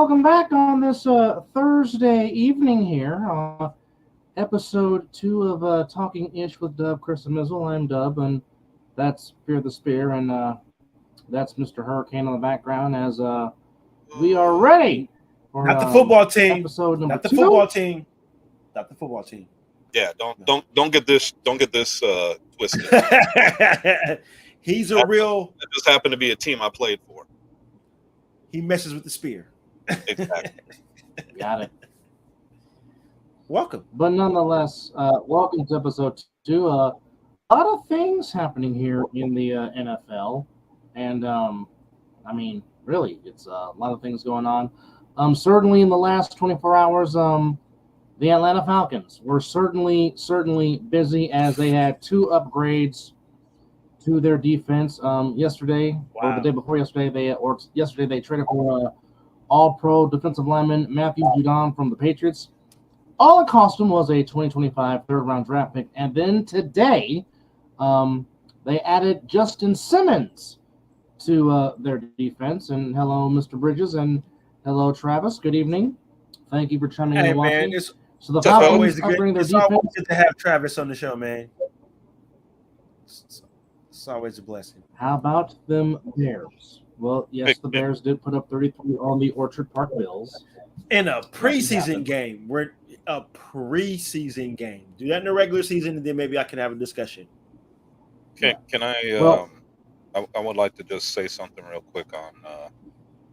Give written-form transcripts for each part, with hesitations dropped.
welcome back on this Thursday evening here. Episode 2 of Talking Ish with Dub, Chris, and Mizzle. I'm Dub, and that's Fear the Spear, and that's Mr. Hurricane on the background as we are ready for not the football team. Episode number not the 2. football team. Not the football team. Yeah, don't get this twisted. He's a real. It just happened to be a team I played for. He messes with the spear. Exactly. Got it. Welcome. But nonetheless, welcome to episode 2. A lot of things happening here in the NFL, and I mean, really, it's a lot of things going on. Certainly in the last 24 hours, the Atlanta Falcons were certainly busy as they had 2 upgrades to their defense. Yesterday or the day before yesterday, they traded for All-Pro defensive lineman Matthew Judon from the Patriots. All it cost them was a 2025 third-round draft pick, and then today, they added Justin Simmons to their defense. And hello, Mr. Bridges, and hello, Travis. Good evening. Thank you for chiming in and watching. Man, so the Falcons upgrading their it's defense. always good to have Travis on the show, man. It's always a blessing. How about them Bears? Well, yes, the Bears did put up 33 on the Orchard Park Bills. In a preseason game. We're a preseason game. Do that in the regular season, and then maybe I can have a discussion. Can I? I would like to just say something real quick on.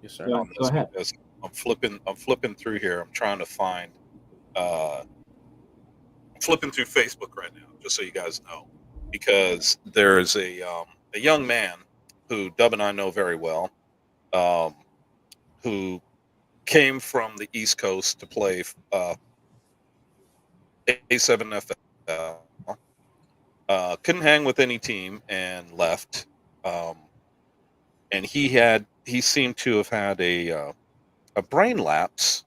Yes, sir. Go ahead. Because I'm flipping through here. I'm trying to find. I'm flipping through Facebook right now, just so you guys know, because there is a young man who Dub and I know very well, who came from the East Coast to play A7FL. Couldn't hang with any team and left. And he seemed to have had a brain lapse,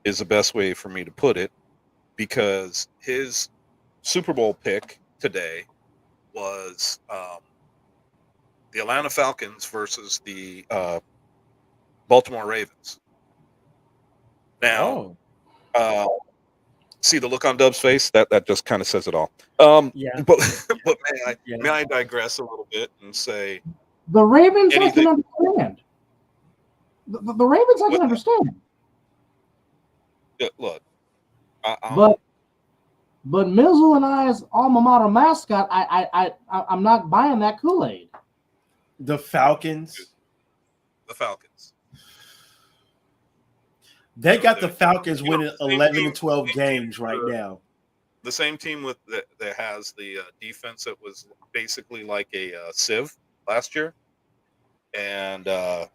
is the best way for me to put it, because his Super Bowl pick today was the Atlanta Falcons versus the Baltimore Ravens. Now, see the look on Dub's face? That just kind of says it all. Yeah. But may I digress a little bit and say the Ravens I can understand. The Ravens I can understand. Look, but Mizzle and I's alma mater mascot, I'm not buying that Kool-Aid. The Falcons. They got the Falcons winning 11 and 12 games right now. The same team that has the defense that was basically like a sieve last year, and there's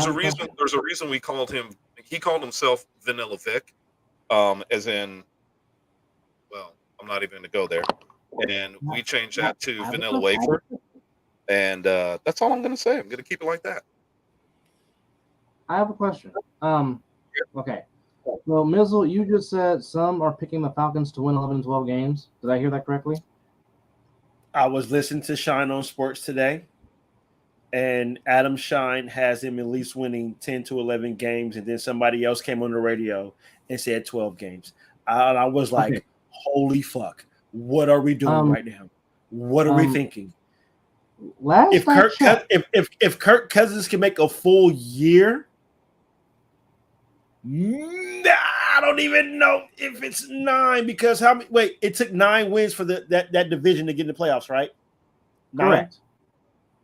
a reason. There's a reason we called him. He called himself Vanilla Vic, as in. Well, I'm not even going to go there, and we changed that to Vanilla Wafer, and that's all I'm going to say. I'm going to keep it like that. I have a question. Okay. Well, Mizzle, you just said some are picking the Falcons to win 11 and 12 games. Did I hear that correctly? I was listening to Shine on Sports today, and Adam Shine has him at least winning 10 to 11 games, and then somebody else came on the radio and said 12 games. I was like, okay. Holy fuck. What are we doing right now? What are we thinking? If Kirk Cousins can make a full year, I don't even know if it's 9 because it took 9 wins for that division to get in the playoffs, right? 9. Correct.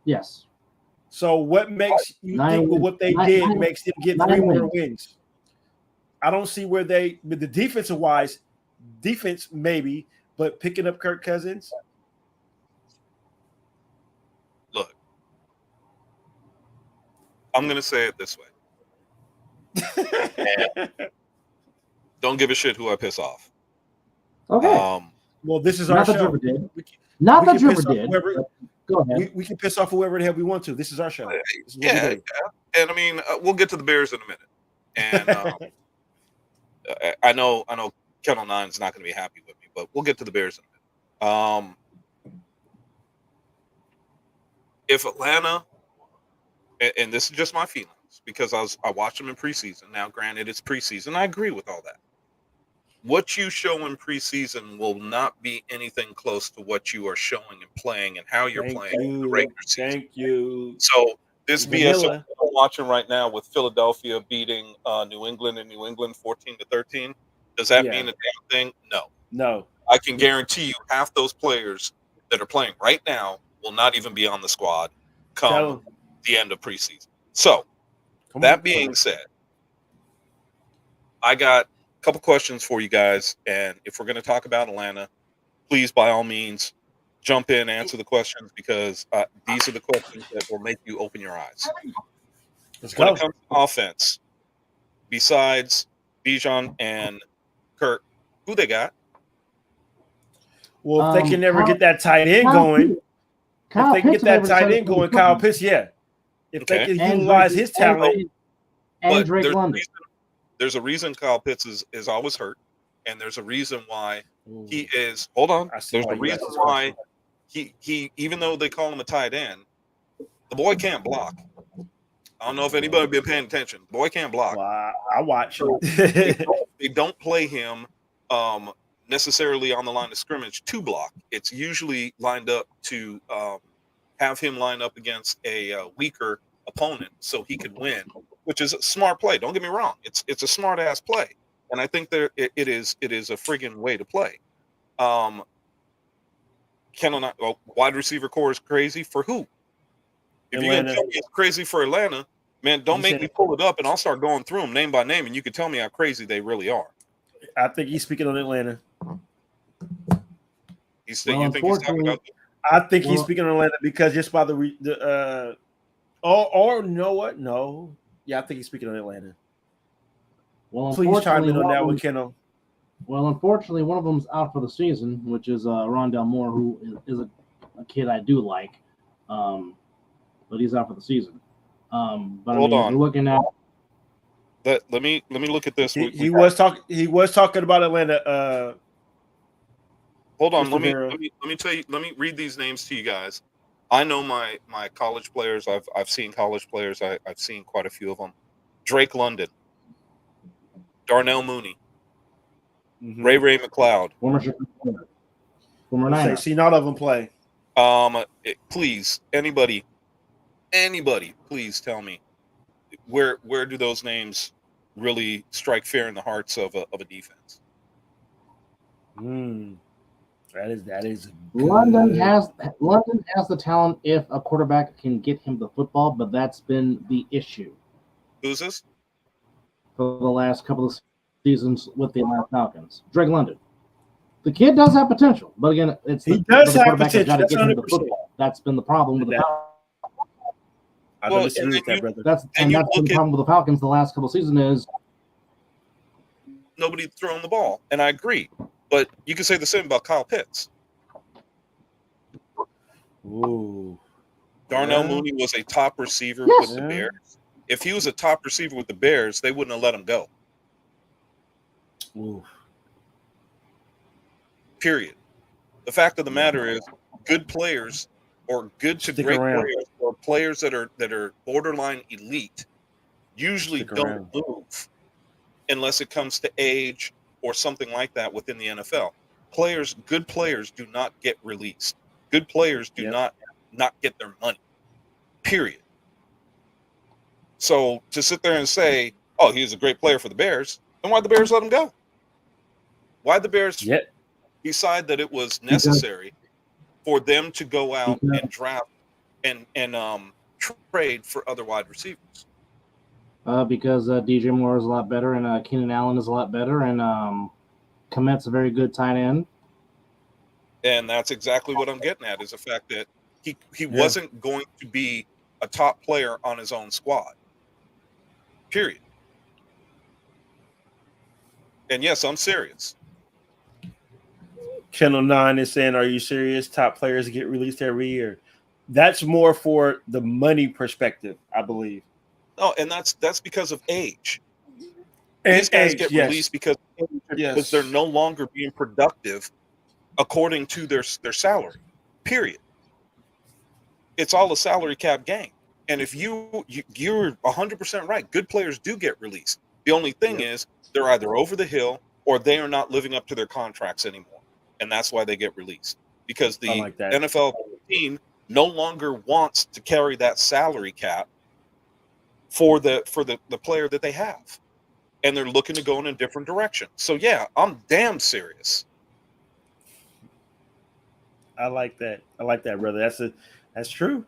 Yes. So what makes you think what they did makes them get 3 more wins? I don't see where the defense maybe, but picking up Kirk Cousins. Look, I'm going to say it this way. Don't give a shit who I piss off. Okay. Well, this is our show. Not that you ever did. Go ahead. We can piss off whoever the hell we want to. This is our show. Yeah. And I mean, we'll get to the Bears in a minute. And I know Kettle 9 is not going to be happy with me, but we'll get to the Bears in a minute. If Atlanta, and this is just my feelings, things because I watched them in preseason. Now, granted, it's preseason. I agree with all that. What you show in preseason will not be anything close to what you are showing and playing and how you're playing in the regular season. Thank you. So this Vanilla. BS I'm watching right now with Philadelphia beating New England and New England 14-13, does that mean a damn thing? No. No. I can guarantee you half those players that are playing right now will not even be on the squad come the end of preseason. So that being said, I got a couple questions for you guys. And if we're going to talk about Atlanta, please, by all means, jump in, answer the questions because these are the questions that will make you open your eyes. When it comes to offense, besides Bijan and Kirk, who they got? Well, if they can never get that tight end going, Kyle Pitts if they can utilize his talent. And Drake London. There's a reason Kyle Pitts is always hurt, and there's a reason why he is. Hold on. There's a reason why he even though they call him a tight end, the boy can't block. I don't know if anybody been paying attention. The boy can't block. Well, I watch. They don't play him necessarily on the line of scrimmage to block. It's usually lined up to have him line up against a weaker opponent so he could win, which is a smart play. Don't get me wrong. It's a smart ass play. And I think it is a friggin' way to play. Wide receiver core is crazy for who? If you're going to tell me it's crazy for Atlanta, man, don't make me pull it up and I'll start going through them name by name and you can tell me how crazy they really are. I think he's speaking on Atlanta. You think he's talking about? I think he's speaking on Atlanta because just by the or know what? No. Yeah, I think he's speaking on Atlanta. Well, please chime in on that one, Kendall. Well, unfortunately, one of them's out for the season, which is Rondell Moore, who is a kid I do like, but he's out for the season. But hold on, we're looking at. Let me look at this. He was talking about Atlanta. Hold on, let me tell you. Let me read these names to you guys. I know my college players. I've seen college players. I've seen quite a few of them. Drake London, Darnell Mooney, Ray McLeod, former Niner. Seen all of them play. Please, anybody, please tell me where do those names really strike fear in the hearts of a defense? That is London has the talent if a quarterback can get him the football, but that's been the issue. Who's this? For the last couple of seasons with the Atlanta Falcons. Drake London. The kid does have potential, but again, he does have potential. Got to get him the football. That's been the problem with the Falcons. I don't disagree with that, brother. That's been the problem with the Falcons the last couple of seasons is nobody throwing the ball, and I agree. But you can say the same about Kyle Pitts. Ooh. Darnell Mooney was a top receiver with the Bears. If he was a top receiver with the Bears, they wouldn't have let him go. Ooh. Period. The fact of the matter is, good players or good to great players or players that are borderline elite usually don't move unless it comes to age or something like that within the NFL. Good players do not get released. Good players do not get their money. Period. So to sit there and say, "Oh, he was a great player for the Bears," then why'd the Bears let him go? Why'd the Bears decide that it was necessary for them to go out and draft and trade for other wide receivers? Because DJ Moore is a lot better, and Keenan Allen is a lot better, and Komet's a very good tight end. And that's exactly what I'm getting at, is the fact that he wasn't going to be a top player on his own squad. Period. And yes, I'm serious. Channel 9 is saying, are you serious? Top players get released every year. That's more for the money perspective, I believe. No, and that's because of age. These guys get released because they're no longer being productive according to their salary. Period. It's all a salary cap game. And if you're 100% right, good players do get released. The only thing is they're either over the hill or they are not living up to their contracts anymore, and that's why they get released, because the NFL team no longer wants to carry that salary cap for the player that they have, and they're looking to go in a different direction. So yeah, I'm damn serious. I like that. I like that, brother. That's true.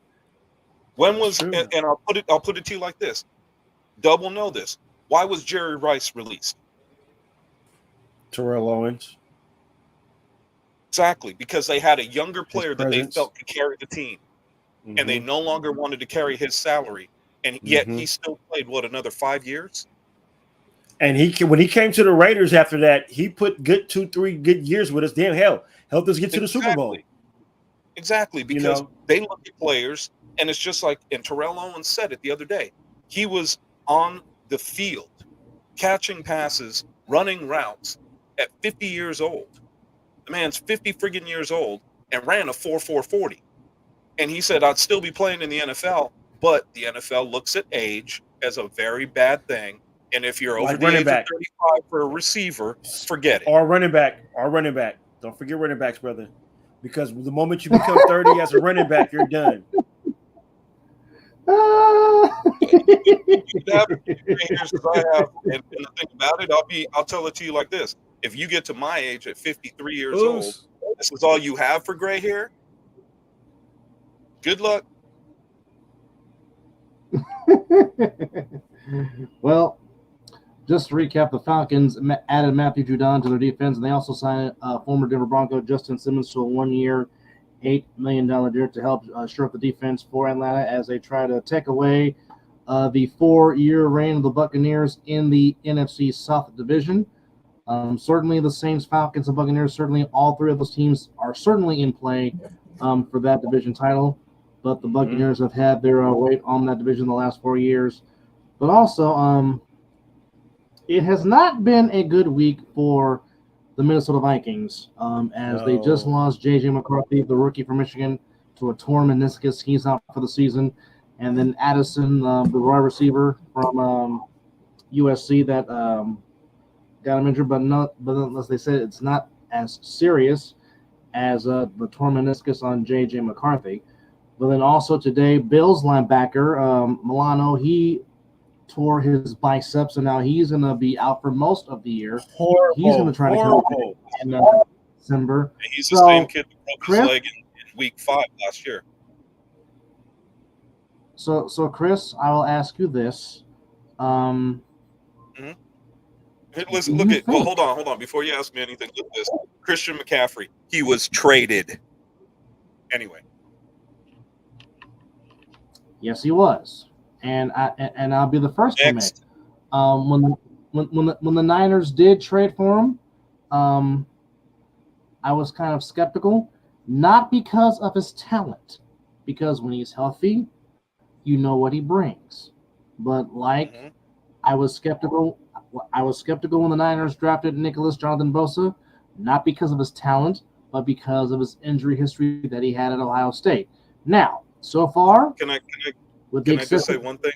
When was and I'll put it to you like this. Dub will know this. Why was Jerry Rice released? Terrell Owens. Exactly, because they had a younger player that they felt could carry the team, and they no longer wanted to carry his salary, and yet he still played another 5 years. And when he came to the Raiders after that, he put 2-3 good years with us. Damn, helped us get to the Super Bowl. Exactly, because they look at players, and it's just like, and Terrell Owens said it the other day, he was on the field, catching passes, running routes at 50 years old. The man's 50 friggin' years old and ran a 4.40. And he said, I'd still be playing in the NFL, but the NFL looks at age as a very bad thing. And if you're over the age of 35 for a receiver, forget it. Or running back. Don't forget running backs, brother. Because the moment you become 30 as a running back, you're done. You have years as I have, and the thing about it, I'll tell it to you like this: if you get to my age at 53 years old, this is all you have for gray hair. Good luck. Well, just to recap, the Falcons added Matthew Judon to their defense, and they also signed former Denver Bronco Justin Simmons to a 1-year, $8 million deal to help shore up the defense for Atlanta as they try to take away the 4-year reign of the Buccaneers in the NFC South Division. Certainly the Saints, Falcons, and Buccaneers, certainly all three of those teams are certainly in play for that division title. But the Buccaneers have had their weight on that division the last 4 years. But also, it has not been a good week for the Minnesota Vikings as they just lost J.J. McCarthy, the rookie from Michigan, to a torn meniscus. He's out for the season. And then Addison, the wide receiver from USC that got him injured, but unless they said it's not as serious as the torn meniscus on J.J. McCarthy. But then also today, Bills linebacker Milano, he tore his biceps, and now he's going to be out for most of the year. He's going to try to come back in December. And he's the same kid that broke his leg in week 5 last year. So Chris, I will ask you this. Listen, hold on. Before you ask me anything, look at this. Christian McCaffrey, he was traded. Anyway. Yes, he was. And I'll be the first to admit, when the Niners did trade for him, I was kind of skeptical, not because of his talent, because when he's healthy, you know what he brings. But I was skeptical. I was skeptical when the Niners drafted Jonathan Bosa, not because of his talent, but because of his injury history that he had at Ohio State. Now, so far, Can I just say one thing?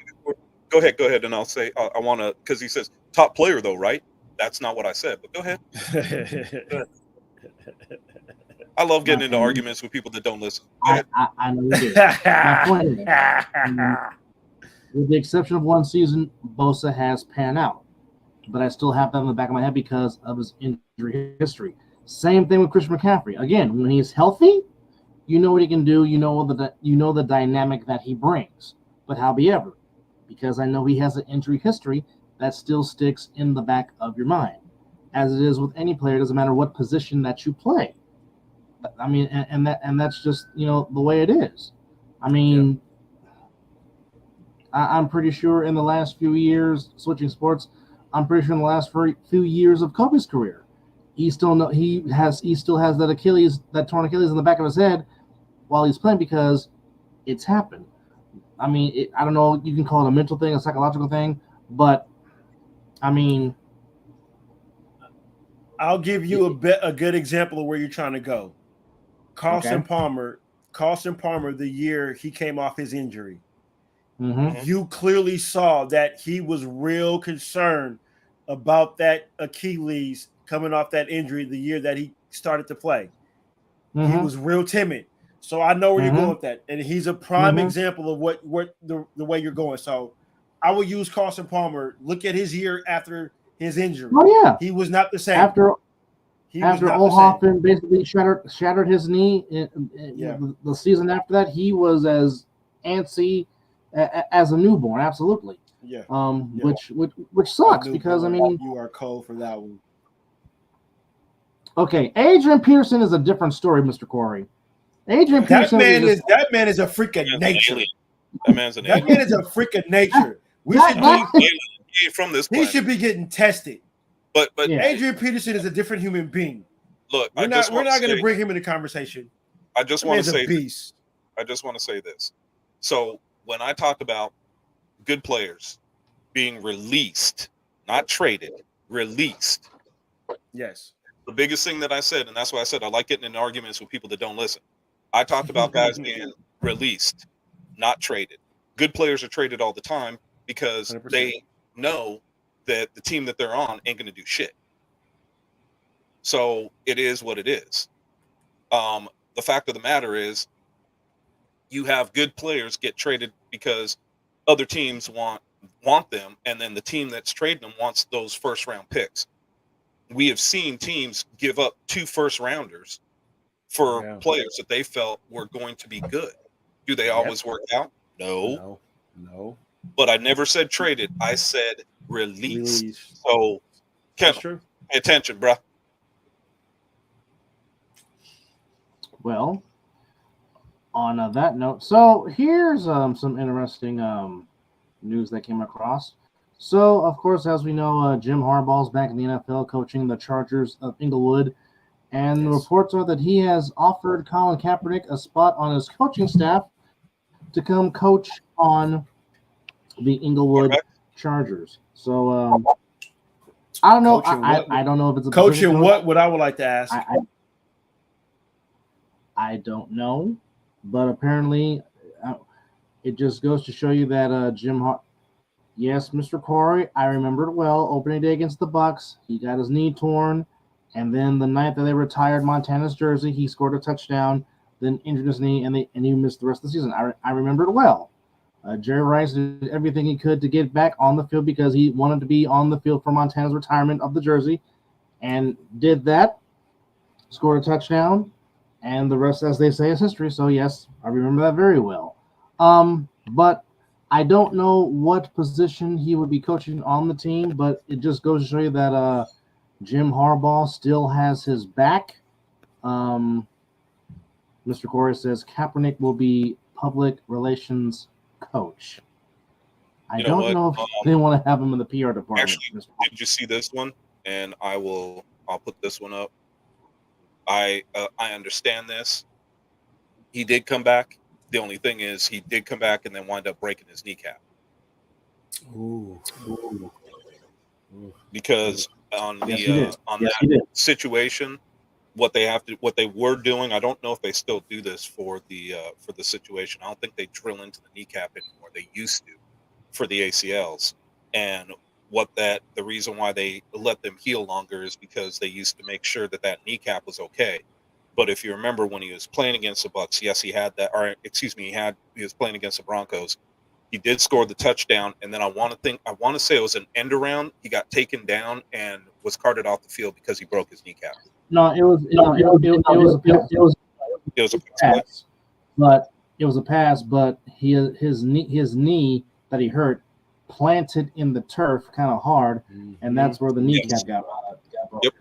Go ahead, and I'll say I want to, because he says top player though, right? That's not what I said, but go ahead. I love getting into arguments with people that don't listen. I know you do. My point is, with the exception of one season, Bosa has panned out, but I still have that in the back of my head because of his injury history. Same thing with Christian McCaffrey. Again, when he's healthy, you know what he can do. You know the dynamic that he brings. But however, because I know he has an injury history, that still sticks in the back of your mind. As it is with any player, it doesn't matter what position that you play. I mean, and that's just, the way it is. I mean, I'm pretty sure in the last few years, switching sports, I'm pretty sure in the last few years of Kobe's career, he still has that torn Achilles in the back of his head while he's playing because it's happened. I mean, I don't know, you can call it a mental thing, a psychological thing, but I mean, I'll give you a good example of where you're trying to go. Carson Palmer, the year he came off his injury, Mm-hmm. You clearly saw that he was real concerned about that Achilles coming off that injury the year that he started to play. He Mm-hmm. was real timid. So I know where you're going with that. And he's a prime example of what the way you're going. So I will use Carson Palmer. Look at his year after his injury. Oh yeah, He was not the same. after was not the same. Olhoffen basically shattered his knee the season after that, he was as antsy as a newborn. Absolutely. Yeah. Which sucks because I mean you are cold for that one. Okay, Adrian Peterson is a different story, Mr. Corey. Adrian Peterson that man is a freak of nature. That man's an That man is a freak of nature. From this he should be getting tested. But Yeah. Adrian Peterson is a different human being. Look, we're not going to bring him into conversation. I just want to say beast. I just want to say this. So when I talked about good players being released, not traded, released. Yes. The biggest thing that I said, and that's why I said I like getting in arguments with people that don't listen. I talked about guys being released, not traded. Good players are traded all the time because 100%. they know that the team that they're on ain't going to do shit. So it is what it is. The fact of the matter is you have good players get traded because other teams want them, and then the team that's trading them wants those first-round picks. We have seen teams give up 2 first-rounders for players that they felt were going to be good. Do they always work out? No. But I never said traded. I said released. So, Kendall, pay attention, bro. Well, on that note, so here's some interesting news that came across. So, of course, as we know, Jim Harbaugh's back in the NFL coaching the Chargers of Inglewood, and the reports are that he has offered Colin Kaepernick a spot on his coaching staff to come coach on the Inglewood Chargers. So, I don't know. I don't know if it's a coaching what I would like to ask. I don't know, but apparently it just goes to show you that yes, Mr. Corey, I remember it well. Opening day against the Bucks, he got his knee torn, and then the night that they retired Montana's jersey, he scored a touchdown, then injured his knee, and he missed the rest of the season. I remember it well. Jerry Rice did everything he could to get back on the field because he wanted to be on the field for Montana's retirement of the jersey, and did that, scored a touchdown, and the rest, as they say, is history. So, yes, I remember that very well. But I don't know what position he would be coaching on the team, but it just goes to show you that Jim Harbaugh still has his back. Mr. Corey says Kaepernick will be public relations coach. I don't know if they want to have him in the PR department. Actually, did you see this one? And I'll put this one up. I understand this. He did come back. The only thing is he did come back and then wind up breaking his kneecap. Ooh. Because on that situation, what they were doing, I don't know if they still do this for the situation. I don't think they drill into the kneecap anymore. They used to for the ACLs. And the reason why they let them heal longer is because they used to make sure that kneecap was okay. But if you remember when he was playing against the Bucks, yes, he had that. Or excuse me, he was playing against the Broncos. He did score the touchdown, and then I want to say it was an end around. He got taken down and was carted off the field because he broke his kneecap. No, it was a pass, but it was a pass. But his knee that he hurt planted in the turf kind of hard, and that's where the kneecap got broken.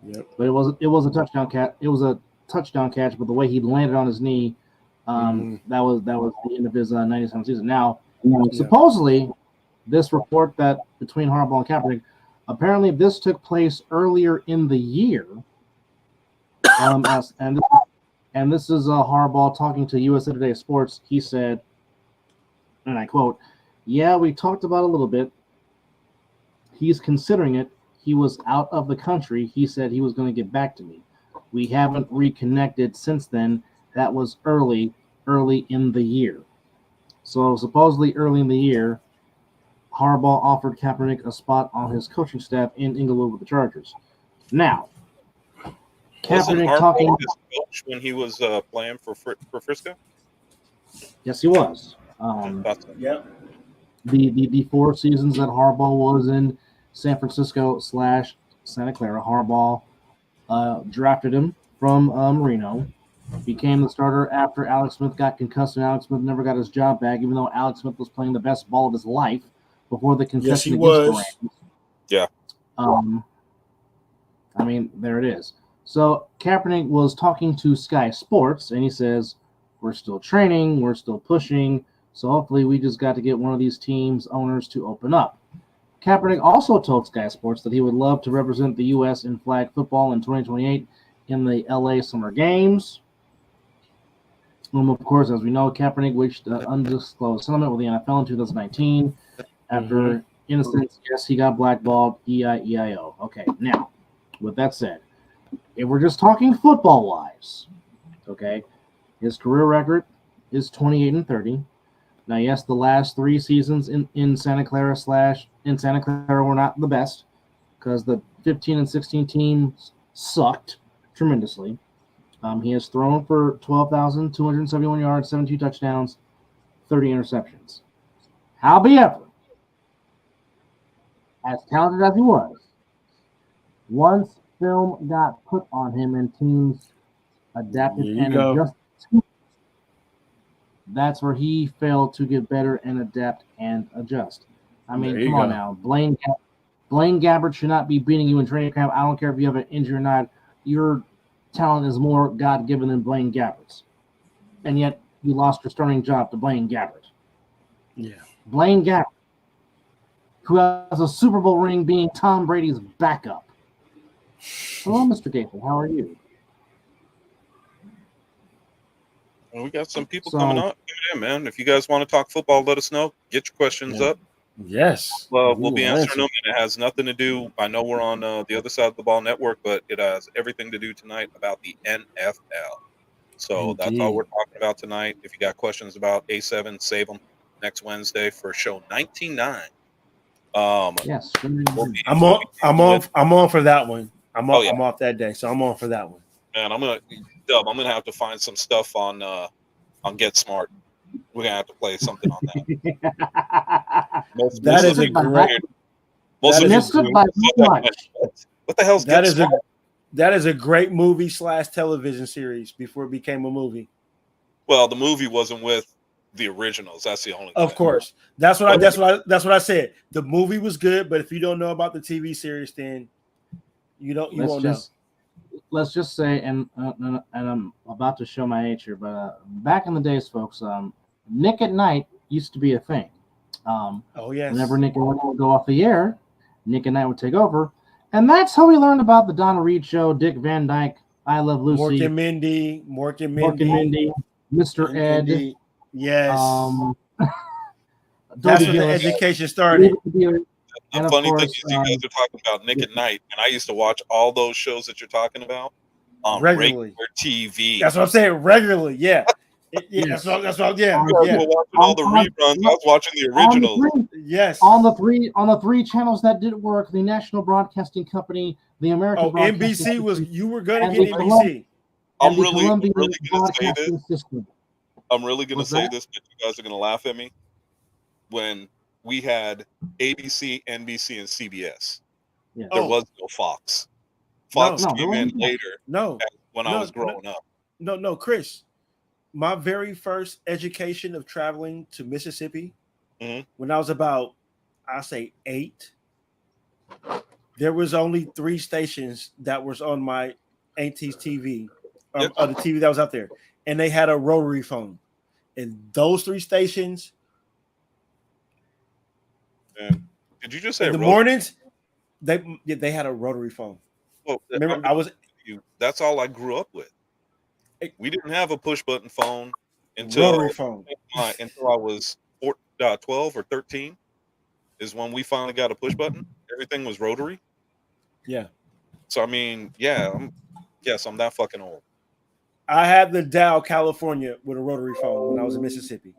Yep. But it was a touchdown catch. It was a touchdown catch, but the way he landed on his knee, that was the end of his 97 season. Now, supposedly, this report that between Harbaugh and Kaepernick, apparently this took place earlier in the year. And this is Harbaugh talking to USA Today Sports. He said, and I quote, "Yeah, we talked about it a little bit. He's considering it. He was out of the country. He said he was going to get back to me. We haven't reconnected since then. That was early in the year." So supposedly early in the year, Harbaugh offered Kaepernick a spot on his coaching staff in Inglewood with the Chargers. Now, Wasn't Kaepernick Harbaugh talking. his coach when he was playing for Frisco? Yes, he was. Thought so. Yep. The 4 seasons that Harbaugh was in San Francisco / Santa Clara, Harbaugh drafted him from Reno. Became the starter after Alex Smith got concussed, and Alex Smith never got his job back, even though Alex Smith was playing the best ball of his life before the concussion against the Rams. Yeah. I mean, there it is. So Kaepernick was talking to Sky Sports, and he says, "We're still training, we're still pushing, so hopefully we just got to get one of these teams' owners to open up." Kaepernick also told Sky Sports that he would love to represent the U.S. in flag football in 2028 in the L.A. Summer Games. Of course, as we know, Kaepernick reached an undisclosed settlement with the NFL in 2019. After innocence, yes, he got blackballed, E-I-E-I-O. Okay, now, with that said, if we're just talking football-wise, okay, his career record is 28-30. Now, yes, the last 3 seasons in Santa Clara were not the best because the 15 and 16 teams sucked tremendously. He has thrown for 12,271 yards, 72 touchdowns, 30 interceptions. However, as talented as he was, once film got put on him and teams adapted and adjusted, that's where he failed to get better and adapt and adjust. I mean, come on now. Blaine Gabbert should not be beating you in training camp. I don't care if you have an injury or not. Your talent is more God-given than Blaine Gabbert's. And yet you lost your starting job to Blaine Gabbert. Yeah. Blaine Gabbert, who has a Super Bowl ring being Tom Brady's backup. Hello, Mr. Gaethel. How are you? Well, we got some people coming in, man. If you guys want to talk football, let us know. Get your questions up. Yes. Well, we'll be answering them, and it has nothing to do. I know we're on the other side of the ball network, but it has everything to do tonight about the NFL. So that's all we're talking about tonight. If you got questions about A7, save them next Wednesday for show 99. Yes, I'm on for that one. I'm off that day, so I'm on for that one. And I'm gonna have to find some stuff on Get Smart. We're gonna have to play something on that. That is a great. What the hell's Get Smart? That is a great movie / television series before it became a movie. Well, the movie wasn't with the originals. That's the only. Of course, that's what I said. The movie was good, but if you don't know about the TV series, then you won't know. Let's just say, and I'm about to show my age here, but back in the days, folks, Nick at Night used to be a thing. Yes. Whenever Nick and Night would go off the air, Nick and Night would take over, and that's how we learned about the Donna Reed Show, Dick Van Dyke, I Love Lucy, Mork and Mindy, Mr. Ed. Mindy. Yes. That's when the education started. The funny thing is, you guys are talking about Nick at Night, and I used to watch all those shows that you're talking about on regular TV. That's what I'm saying, regularly. Yeah. That's what. Yeah. Watching all the reruns. I was watching the originals. On the three channels that did work: the National Broadcasting Company, the American. NBC was. You were going to get NBC. I'm really going to say this. I'm really going to say this, but you guys are going to laugh at me. When we had ABC, NBC, and CBS, there was no Fox. Fox came in later. When I was growing up. No, Chris. My very first education of traveling to Mississippi, when I was about, I say 8, there was only 3 stations that was on my auntie's TV, or the TV that was out there, and they had a rotary phone. And those 3 stations. And did you just say in the mornings? They had a rotary phone. Well, remember, that's all I grew up with. We didn't have a push button phone until I was 12 or 13 is when we finally got a push button. Everything was rotary. Yeah. So I mean, I'm that fucking old. I had the Dow, California, with a rotary phone when I was in Mississippi.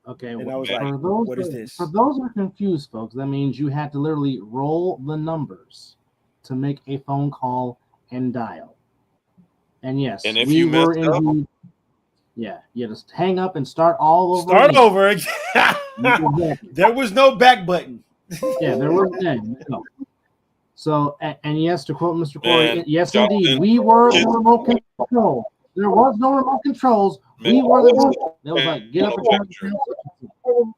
Okay, And I was man. like, for what is this? For those who are confused, folks, that means you had to literally roll the numbers to make a phone call and dial. And yes, And if we you were messed in up, the yeah, you just hang up and start all over. Start again. over again. Exactly. There was no back button. Yeah, there was no. So, and yes, to quote Mr. Corey, man, yes, Jonathan, indeed, we were the kids- remote control. There was no remote controls. man, We were the kids- one that was like, get up and turn the channel.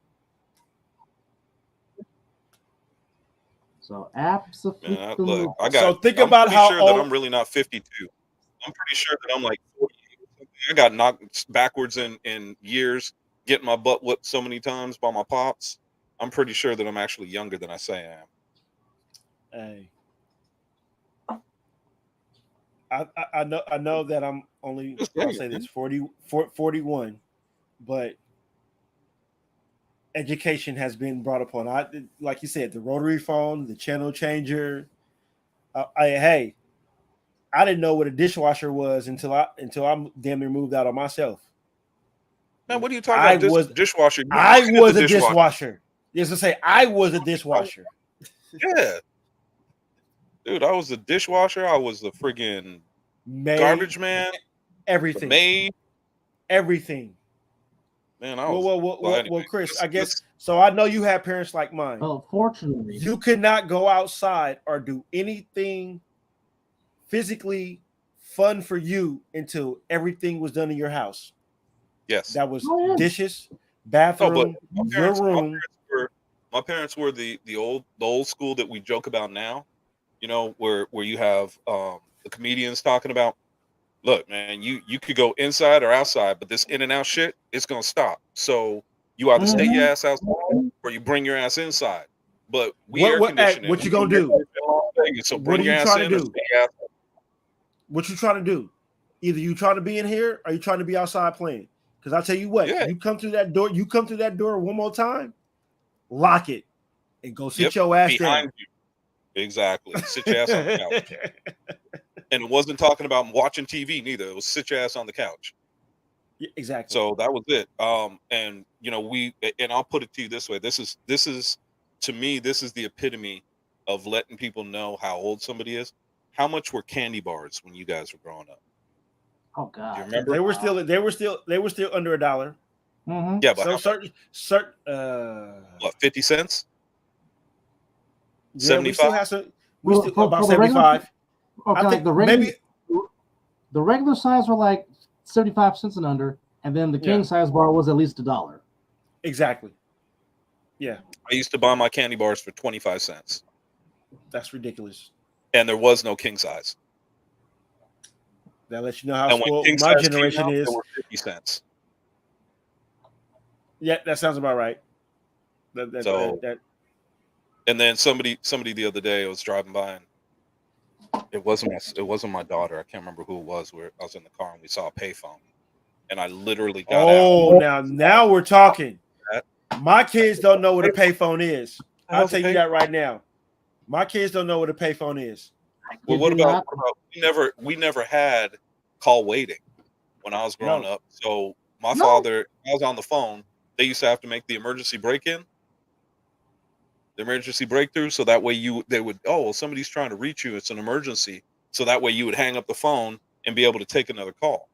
So, absolutely. Man, look, I So got. think I'm about pretty how sure old. that I'm really not 52. I'm pretty sure that I'm like 48 or something. I got knocked backwards in years, getting my butt whipped so many times by my pops. I'm pretty sure that I'm actually younger than I say I am. Hey. I know that I'm only, I'll say this, 41, but education has been brought upon. Like you said, the rotary phone, the channel changer. Hey, I didn't know what a dishwasher was until I'm damn near moved out on myself. Man, what are you talking about? Dishwasher. I was a dishwasher. Yes, to say I was a dishwasher. Yeah. Dude, I was the dishwasher. I was the friggin' Maid, garbage man. everything. Maid. Everything. Man, I well, was. Anyway, Chris, I guess so. I know you have parents like mine. Well, fortunately, you could not go outside or do anything physically fun for you until everything was done in your house. Yes, that was dishes, bathroom, your room. My parents were the old school that we joke about now. You know, where you have the comedians talking about, look, man, you could go inside or outside, but this in and out shit, it's gonna stop. So you either stay your ass outside or you bring your ass inside. But we air conditioning. What you gonna do? So bring your ass in. What you trying to do? Either you trying to be in here or you trying to be outside playing. Because I tell you what, you come through that door. You come through that door one more time, lock it, and go sit your ass behind down. You. Exactly. Sit your ass on the couch. And it wasn't talking about watching TV neither. It was sit your ass on the couch. Yeah, exactly. So that was it. And you know, and I'll put it to you this way. This is to me, this is the epitome of letting people know how old somebody is. How much were candy bars when you guys were growing up? Oh God! Do you remember? They were still under $1. Mm-hmm. Yeah, but certain what, 50 cents? Yeah, 75? we still have some. We still about 75. Okay, I think the regular size were like 75 cents and under, and then the king size bar was at least $1. Exactly. Yeah. I used to buy my candy bars for 25 cents. That's ridiculous. And there was no king size. That lets you know how spoiled my generation is. There were 50 cents. Yeah, that sounds about right. And then somebody the other day, I was driving by, and it wasn't my daughter. I can't remember who it was. Where I was in the car and we saw a payphone, and I literally got out. Oh, now we're talking. My kids don't know what a payphone is. I'll tell you that right now. My kids don't know what a payphone is. Well, what about we never had call waiting when I was growing up. So my father, I was on the phone. They used to have to make the emergency break-in, the emergency breakthrough, so that way somebody's trying to reach you. It's an emergency. So that way you would hang up the phone and be able to take another call.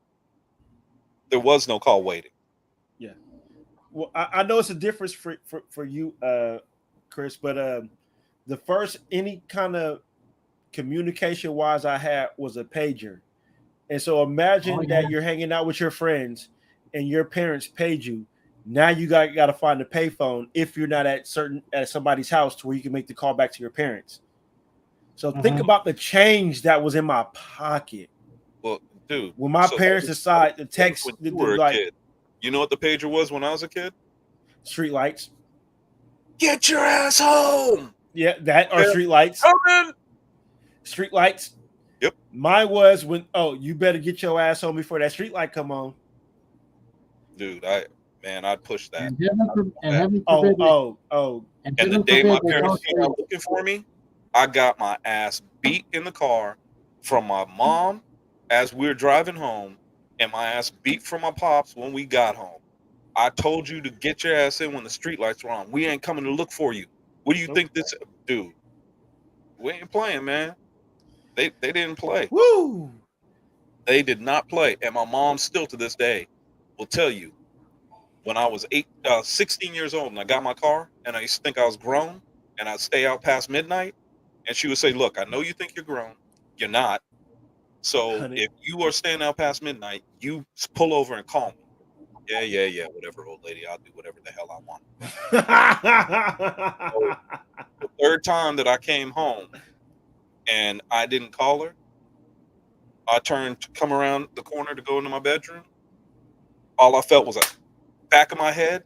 There was no call waiting. Yeah. Well, I know it's a difference for you, Chris, but the first any kind of communication wise I had was a pager. And so imagine that you're hanging out with your friends and your parents paid you. Now you got to find a payphone if you're not at somebody's house to where you can make the call back to your parents. So think about the change that was in my pocket. Well, dude, when my parents decide to text, when you were a kid, you know what the pager was when I was a kid? Street lights. Get your ass home. Yeah, that or street lights. Street lights. Yep. Mine was when you better get your ass home before that street light come on. Dude, I'd push that. And the day my parents came out looking for me, I got my ass beat in the car from my mom as we were driving home, and my ass beat from my pops when we got home. I told you to get your ass in when the street lights were on. We ain't coming to look for you. What do you think this dude? We ain't playing, man. They didn't play. Woo! They did not play. And my mom still to this day will tell you, when I was 16 years old and I got my car and I used to think I was grown and I'd stay out past midnight, and she would say, look, I know you think you're grown. You're not. So if you are staying out past midnight, you pull over and call me. Yeah. Whatever, old lady. I'll do whatever the hell I want. So, the third time that I came home and I didn't call her, I turned to come around the corner to go into my bedroom. All I felt was a back of my head,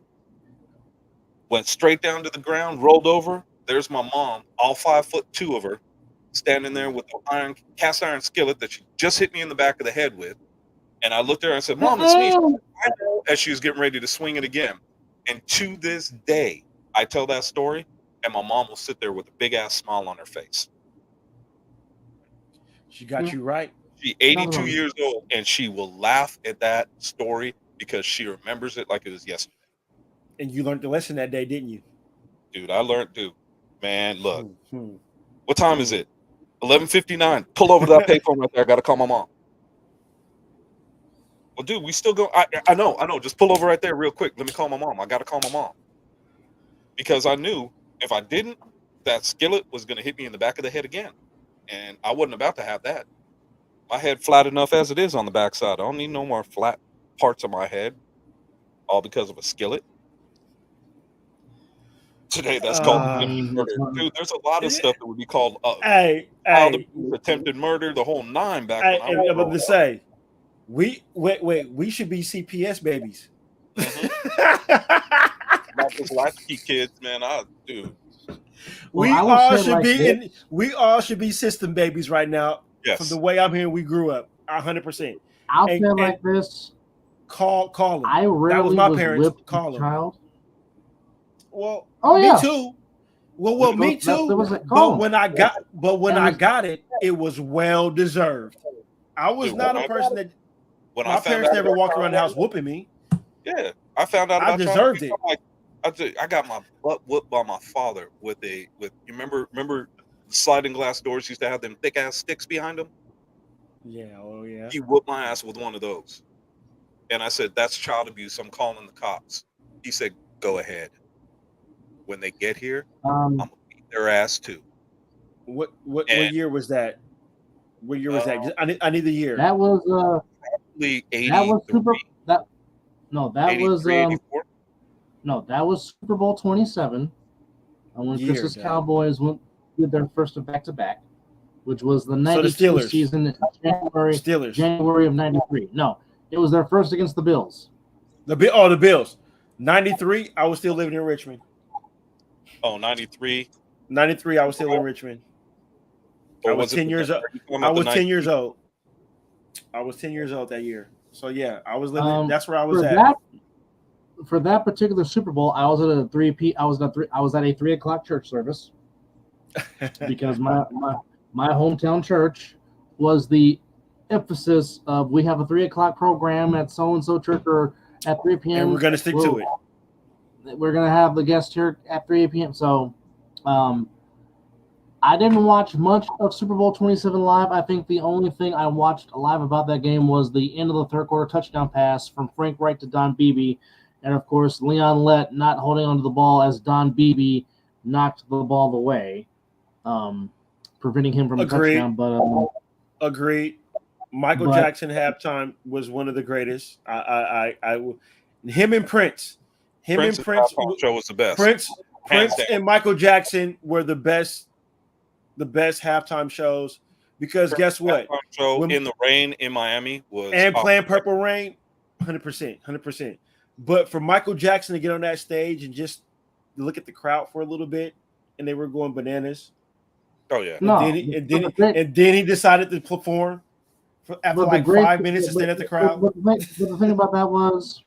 went straight down to the ground, rolled over. There's my mom, all 5'2" of her, standing there with the cast iron skillet that she just hit me in the back of the head with. And I looked at her and said, Mom, it's me. I know, as she was getting ready to swing it again. And to this day, I tell that story, and my mom will sit there with a big ass smile on her face. She got you right. She's 82 years old, and she will laugh at that story because she remembers it like it was yesterday. And you learned the lesson that day, didn't you? Dude, I learned, man, look. What time is it? 11:59. Pull over to that payphone right there. I got to call my mom. Well, dude, we still go. I know. Just pull over right there real quick. Let me call my mom. I got to call my mom. Because I knew if I didn't, that skillet was going to hit me in the back of the head again. And I wasn't about to have that. My head flat enough as it is on the backside. I don't need no more flat parts of my head, all because of a skillet. Today, that's called murder. Dude, there's a lot of stuff that would be called attempted murder, the whole nine back when I was about to say, we should be CPS babies. Not just latchkey kids, man. We all should be system babies right now. Yes. From the way I'm hearing, we grew up 100%. I'll say like this: call them. I rarely that was my parents. Call them. Child. Well, me too. Well, me too. But when I got it, it was well deserved. I was not a person that my parents never walked around the house whooping me. Yeah, I found out. I deserved it. I got my butt whooped by my father with you remember the sliding glass doors used to have them thick ass sticks behind them. Yeah, oh yeah. He whooped my ass with one of those, and I said, "That's child abuse. I'm calling the cops." He said, "Go ahead. When they get here, I'm gonna beat their ass too." What year was that? What year was that? I need the year. That was probably 80. That was Super. That was 84. No, that was Super Bowl 27. When Chris's Cowboys did their first back-to-back, which was the 92 season in January of 93. No, it was their first against the Bills. The Bills. 93, I was still living in Richmond. Oh, 93. 93, I was still in Richmond. I was 10 years old. I was 10 years old. I was 10 years old that year. So yeah, I was living. That's where I was at. For that particular Super Bowl, I was at a 3 I was at a 3 o'clock church service because my hometown church was the emphasis of we have a 3 o'clock program at so and so church or at 3 p.m. And we're going to stick to it. We're going to have the guest here at 3 p.m. So, I didn't watch much of Super Bowl 27 live. I think the only thing I watched live about that game was the end of the third quarter touchdown pass from Frank Wright to Don Beebe. And, of course, Leon Lett not holding onto the ball as Don Beebe knocked the ball away, preventing him from a touchdown. But Agreed. Michael Jackson halftime was one of the greatest. Him and Prince. Prince show was the best. Prince and Michael Jackson were the best halftime shows because guess what? Show in the rain in Miami was playing Purple Rain, 100%. But for Michael Jackson to get on that stage and just look at the crowd for a little bit, and they were going bananas. Oh yeah. And then he decided to perform after 5 minutes to stand at the crowd. But the thing about that was,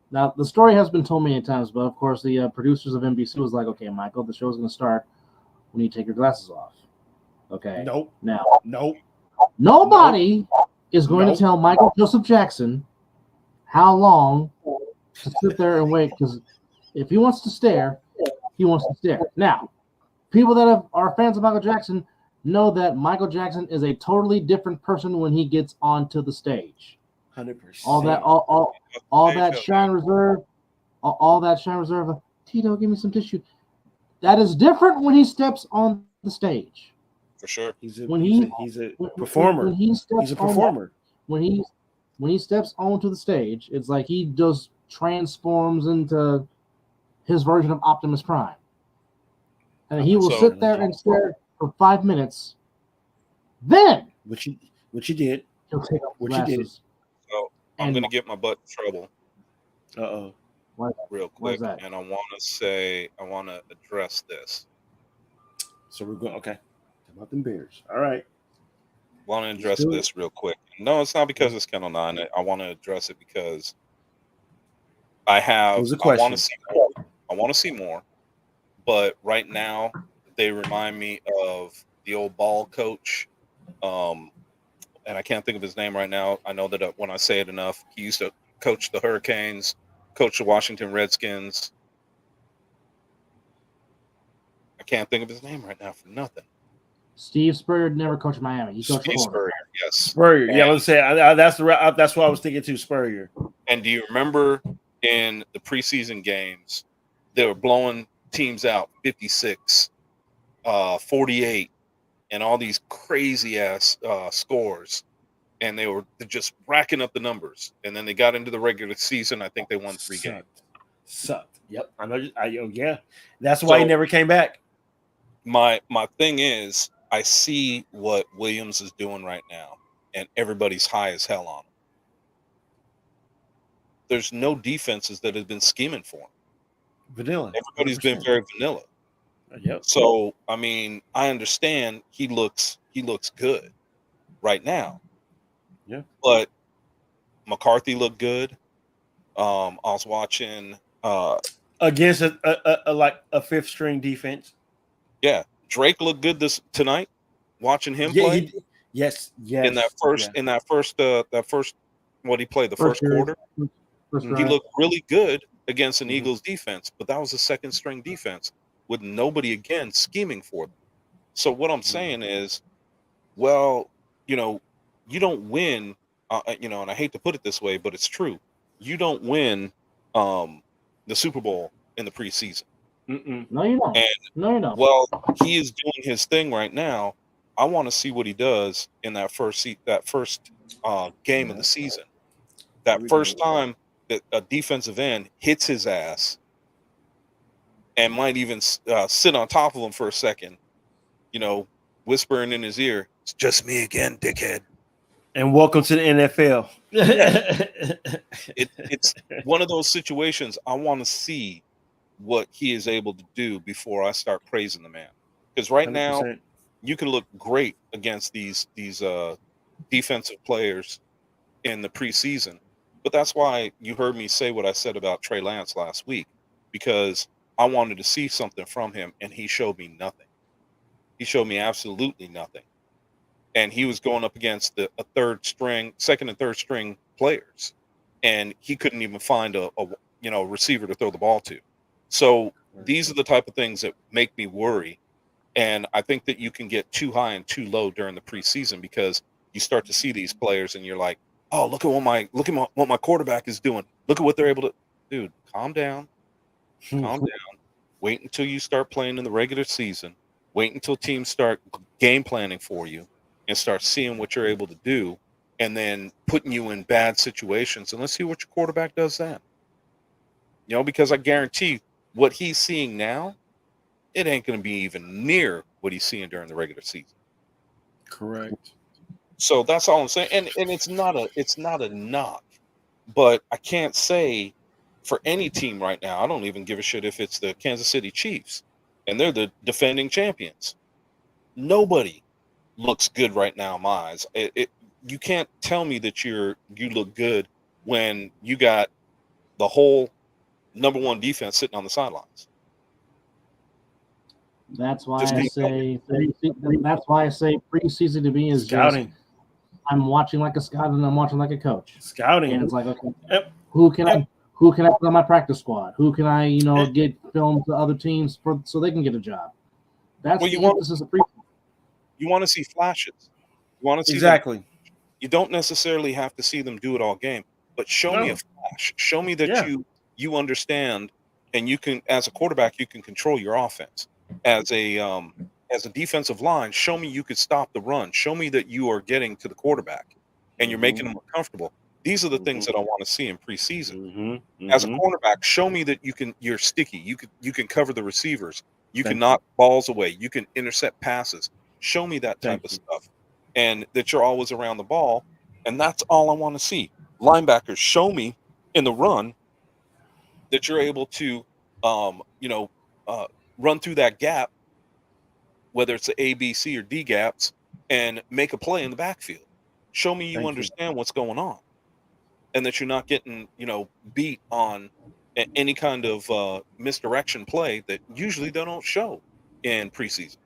now the story has been told many times, but of course the producers of NBC was like, "Okay, Michael, the show's going to start when you take your glasses off." Okay. Nope. Now. Nope. Nobody is going to tell Michael Joseph Jackson how long to sit there and wait, because if he wants to stare, he wants to stare. Now, people that are fans of Michael Jackson know that Michael Jackson is a totally different person when he gets onto the stage. 100%. All that shine reserve, all that shine reserve. Tito, give me some tissue. That is different when he steps on the stage. For sure. He's a performer. He's a performer. When he steps onto the stage, it's like he just transforms into his version of Optimus Prime. And he will sit there and stare for 5 minutes. Then, which you did. He'll take off what you did. So I'm going to get my butt in trouble. Uh-oh. Real quick. And I want to address this. So we're going, okay. About them Bears. All right. Want to address this real quick. No, it's not because it's Kennel 9. I want to address it because I want to see more. But right now, they remind me of the old ball coach. And I can't think of his name right now. I know that when I say it enough, he used to coach the Hurricanes, coach the Washington Redskins. I can't think of his name right now for nothing. Steve Spurrier never coached Miami. He coached Steve Spurrier, yes. Spurrier, yeah. Let's say that's what I was thinking too. Spurrier. And do you remember in the preseason games, they were blowing teams out 56, 48, and all these crazy ass scores, and they were just racking up the numbers. And then they got into the regular season. I think they won 3 games. Sucked. Yep. I know. Yeah. That's why he never came back. My thing is, I see what Williams is doing right now, and everybody's high as hell on him. There's no defenses that have been scheming for him. Vanilla. Everybody's 100%. Been very vanilla. Yep. So, I mean, I understand he looks good right now. Yeah. But McCarthy looked good. I was watching against a fifth string defense. Yeah. Drake looked good tonight. Watching him play. Yes. In that first what he played, the first quarter. He looked really good against an Eagles defense, but that was a second string defense with nobody again scheming for them. So what I'm saying is, well, you don't win, and I hate to put it this way, but it's true. You don't win the Super Bowl in the preseason. No, you don't. No, you don't. Well, he is doing his thing right now. I want to see what he does in that first game of the season. That first time that a defensive end hits his ass and might even sit on top of him for a second, whispering in his ear, "It's just me again, dickhead." And welcome to the NFL. It's one of those situations I want to see what he is able to do before I start praising the man. Because right 100%. Now, you can look great against these defensive players in the preseason. But that's why you heard me say what I said about Trey Lance last week, because I wanted to see something from him, and he showed me nothing. He showed me absolutely nothing. And he was going up against second and third string players, and he couldn't even find a receiver to throw the ball to. So these are the type of things that make me worry. And I think that you can get too high and too low during the preseason, because you start to see these players and you're like, oh, look at what my quarterback is doing. Look at what they're able to. Dude, calm down. Calm down. Wait until you start playing in the regular season. Wait until teams start game planning for you and start seeing what you're able to do, and then putting you in bad situations. And let's see what your quarterback does then. Because I guarantee what he's seeing now, it ain't going to be even near what he's seeing during the regular season. Correct. So that's all I'm saying. And it's not a knock, but I can't say for any team right now. I don't even give a shit if it's the Kansas City Chiefs and they're the defending champions. Nobody looks good right now in my eyes. You can't tell me that you look good when you got the whole number one defense sitting on the sidelines. That's why I say preseason to me is scouting. Just, I'm watching like a scout and I'm watching like a coach. Scouting. And it's like, okay, who can Who can I put on my practice squad? Who can I, get filmed to other teams so they can get a job? That's Well, the emphasis of preseason. You want to see flashes. You want to see Exactly. You don't necessarily have to see them do it all game, but show me a flash. Show me that you understand, and you can, as a quarterback, you can control your offense. As a defensive line, show me you could stop the run. Show me that you are getting to the quarterback, and you're making them more comfortable. These are the things that I want to see in preseason. As a cornerback, show me that you're sticky. You can cover the receivers. You can knock balls away. You can intercept passes. Show me that type of stuff, and that you're always around the ball. And that's all I want to see. Linebackers, show me in the run that you're able to, run through that gap, whether it's the A, B, C, or D gaps, and make a play in the backfield. Show me you understand what's going on, and that you're not getting, beat on any kind of misdirection play that usually they don't show in preseason.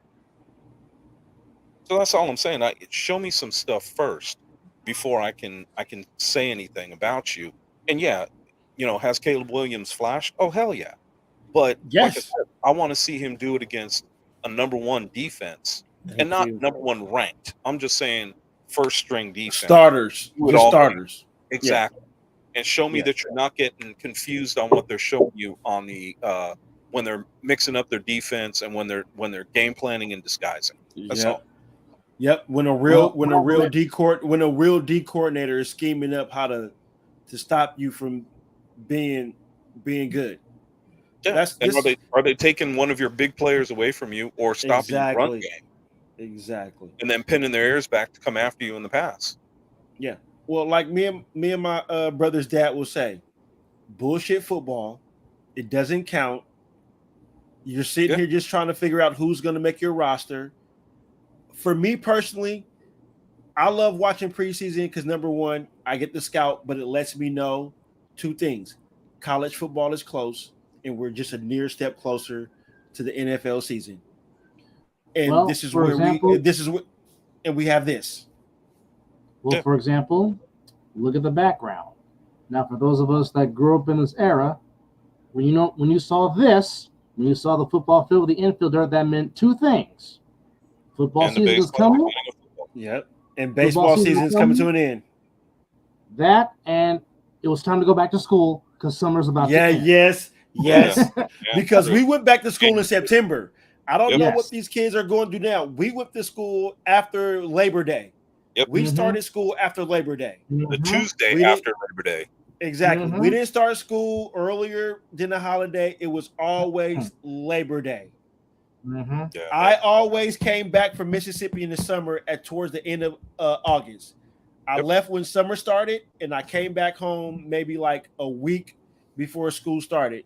So that's all I'm saying. Show me some stuff first before I can say anything about you. And has Caleb Williams flashed? Oh hell yeah! But like I said, I want to see him do it against a number one defense, and not number one ranked. I'm just saying first string defense. Starters. Just starters. Exactly. Yeah. And show me that you're not getting confused on what they're showing you on the when they're mixing up their defense and when they're game planning and disguising. That's all. Yep. When a real D coordinator is scheming up how to stop you from being good. Yeah. Are they taking one of your big players away from you or stopping the run game? Exactly. And then pinning their ears back to come after you in the pass. Yeah. Well, like me and my brother's dad will say, bullshit football. It doesn't count. You're sitting here just trying to figure out who's going to make your roster. For me personally, I love watching preseason because, number one, I get to scout, but it lets me know two things. College football is close, and we're just a near step closer to the NFL season. And we have this. Well, for example, look at the background. Now, for those of us that grew up in this era, when you saw the football field with the infield there, that meant two things. Football season is coming. Yep. And baseball season is coming to an end. That, and it was time to go back to school because summer's about to end. Yes. Because we went back to school in September. I don't know what these kids are going to do now. We went to school after Labor Day. Yep. We started school after Labor Day. The Tuesday after Labor Day. Exactly. We didn't start school earlier than the holiday. It was always Labor Day. Yeah. I always came back from Mississippi in the summer towards the end of August. I left when summer started, and I came back home maybe like a week before school started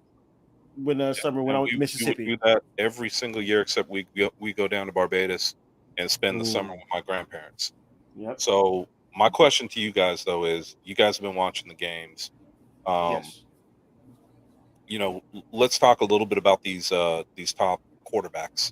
when summer when I was in Mississippi. We do that every single year except we go down to Barbados and spend the summer with my grandparents. Yep. So my question to you guys, though, is you guys have been watching the games. Yes. Let's talk a little bit about these top quarterbacks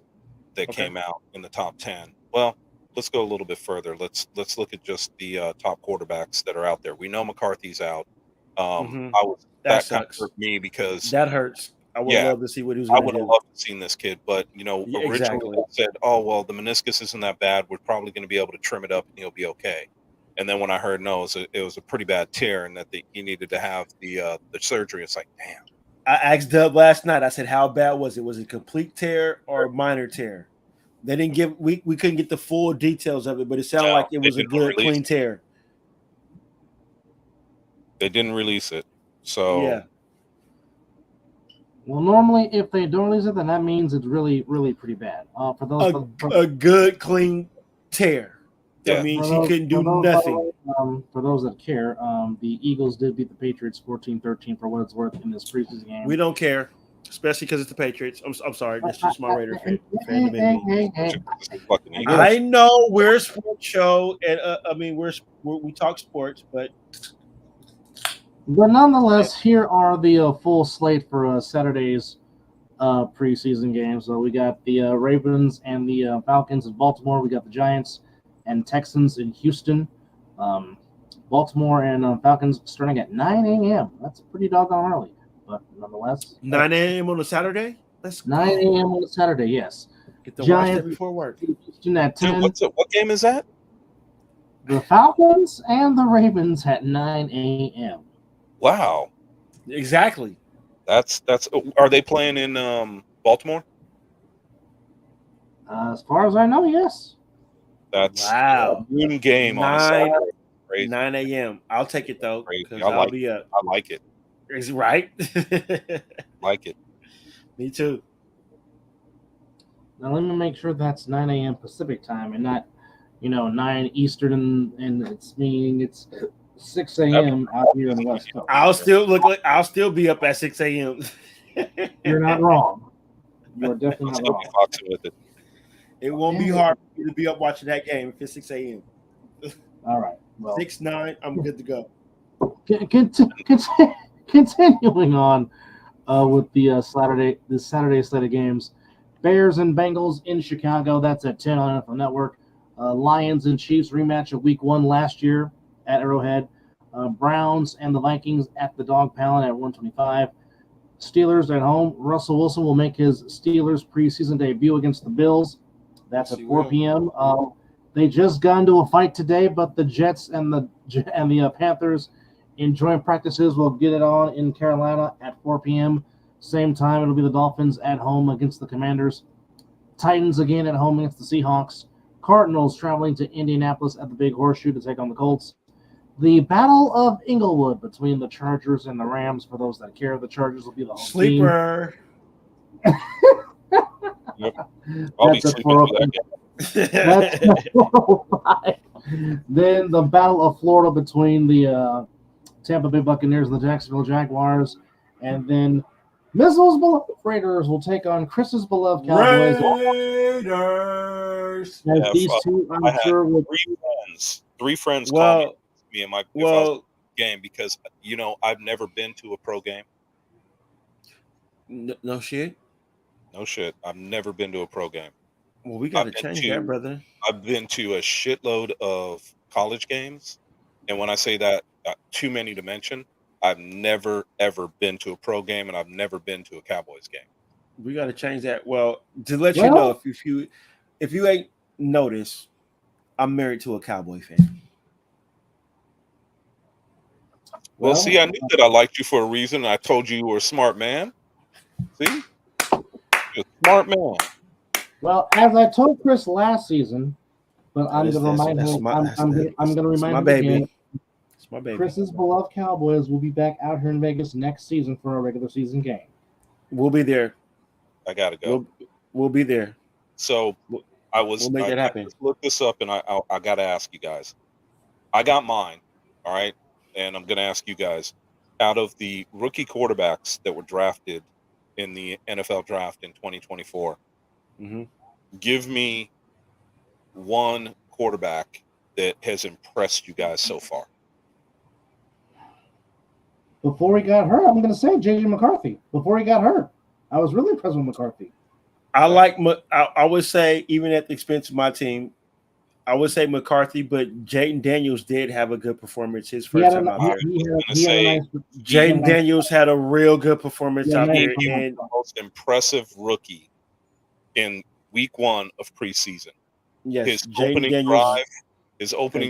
that came out in the top 10. Well, let's go a little bit further. Let's look at just the top quarterbacks that are out there. We know McCarthy's out. That kind of hurt me because that hurts. I would love to see what he was going to do. I would have loved to see this kid, but originally I said, "Oh well, the meniscus isn't that bad. We're probably going to be able to trim it up, and he'll be okay." And then when I heard no, it was a pretty bad tear, and that he needed to have the surgery. It's like, damn. I asked Dub last night. I said, "How bad was it? Was it a complete tear or a minor tear?" They didn't give. We couldn't get the full details of it, but it sounded like it was a good, clean tear. They didn't release it, so yeah. Well, normally, if they don't release it, then that means it's really, really pretty bad. For those, a good, clean tear. Yeah. That means he couldn't do nothing. For those that care, the Eagles did beat the Patriots 14-13 for what it's worth in this preseason game. We don't care, especially because it's the Patriots. I'm sorry, that's just my Raider fan. I know we're a sports show, and we talk sports, but nonetheless, here are the full slate for Saturday's preseason games. So we got the Ravens and the Falcons in Baltimore. We got the Giants and Texans in Houston. Baltimore and Falcons starting at 9 a.m. That's pretty doggone early, but nonetheless. 9 a.m. on a Saturday? Let's 9 a.m. on a Saturday, yes. get to watch that Giants before work. At 10. Dude, what game is that? The Falcons and the Ravens at 9 a.m. Wow. Exactly. That's are they playing in Baltimore? As far as I know, yes. That's Wow. a noon game on a Saturday. Crazy. 9 a.m. I'll take it though, because I I'll like be up. I like it. Is right? Like it. Me too. Now let me make sure that's 9 a.m. Pacific time and not, 9 Eastern, and it's meaning it's 6 a.m. out here in the West Coast. I'll still be up at 6 a.m. You're not wrong. You're definitely I'll not still be wrong. foxing with it. It won't be hard for me to be up watching that game if it's 6 a.m. All right. Well, 6-9, I'm good to go. Continuing on with the Saturday slate of games, Bears and Bengals in Chicago. That's at 10 on NFL Network. Lions and Chiefs rematch of Week 1 last year at Arrowhead. Browns and the Vikings at the Dog Pound at 125. Steelers at home. Russell Wilson will make his Steelers preseason debut against the Bills. That's at 4 p.m. They just got into a fight today, but the Jets and the Panthers in joint practices will get it on in Carolina at 4 p.m. Same time, it'll be the Dolphins at home against the Commanders. Titans again at home against the Seahawks. Cardinals traveling to Indianapolis at the Big Horseshoe to take on the Colts. The Battle of Inglewood between the Chargers and the Rams. For those that care, the Chargers will be the home Sleeper. Yep. I'll be sleeping for that game. That's 405. Then the Battle of Florida between the Tampa Bay Buccaneers and the Jacksonville Jaguars. And then Mizzle's beloved Raiders will take on Chris's beloved Cowboys. Raiders. Yeah, these two, I'm sure, will. Three friends call me and my game because I've never been to a pro game. No shit. No shit. I've never been to a pro game. Well, we got to change that, brother. I've been to a shitload of college games, and when I say that, too many to mention. I've never ever been to a pro game, and I've never been to a Cowboys game. We got to change that. Well, to let you know, if you ain't noticed, I'm married to a Cowboy fan. Well, see, I knew that I liked you for a reason. I told you were a smart man. See, you're a smart man. Well, as I told Chris last season, but I'm going to remind him. I'm going to remind him again. It's my baby. Chris's beloved Cowboys will be back out here in Vegas next season for a regular season game. We'll be there. I gotta go. We'll be there. So we'll make that happen. I looked this up, and I gotta ask you guys. I got mine, all right, and I'm gonna ask you guys. Out of the rookie quarterbacks that were drafted in the NFL draft in 2024, give me one quarterback that has impressed you guys so far. Before he got hurt, I'm going to say J.J. McCarthy. Before he got hurt, I was really impressed with McCarthy. I would say, even at the expense of my team, I would say McCarthy, but Jaden Daniels did have a good performance his first time out there. Jaden Daniels had a real good performance out there. He was the most impressive rookie in week 1 of preseason. Yes, his opening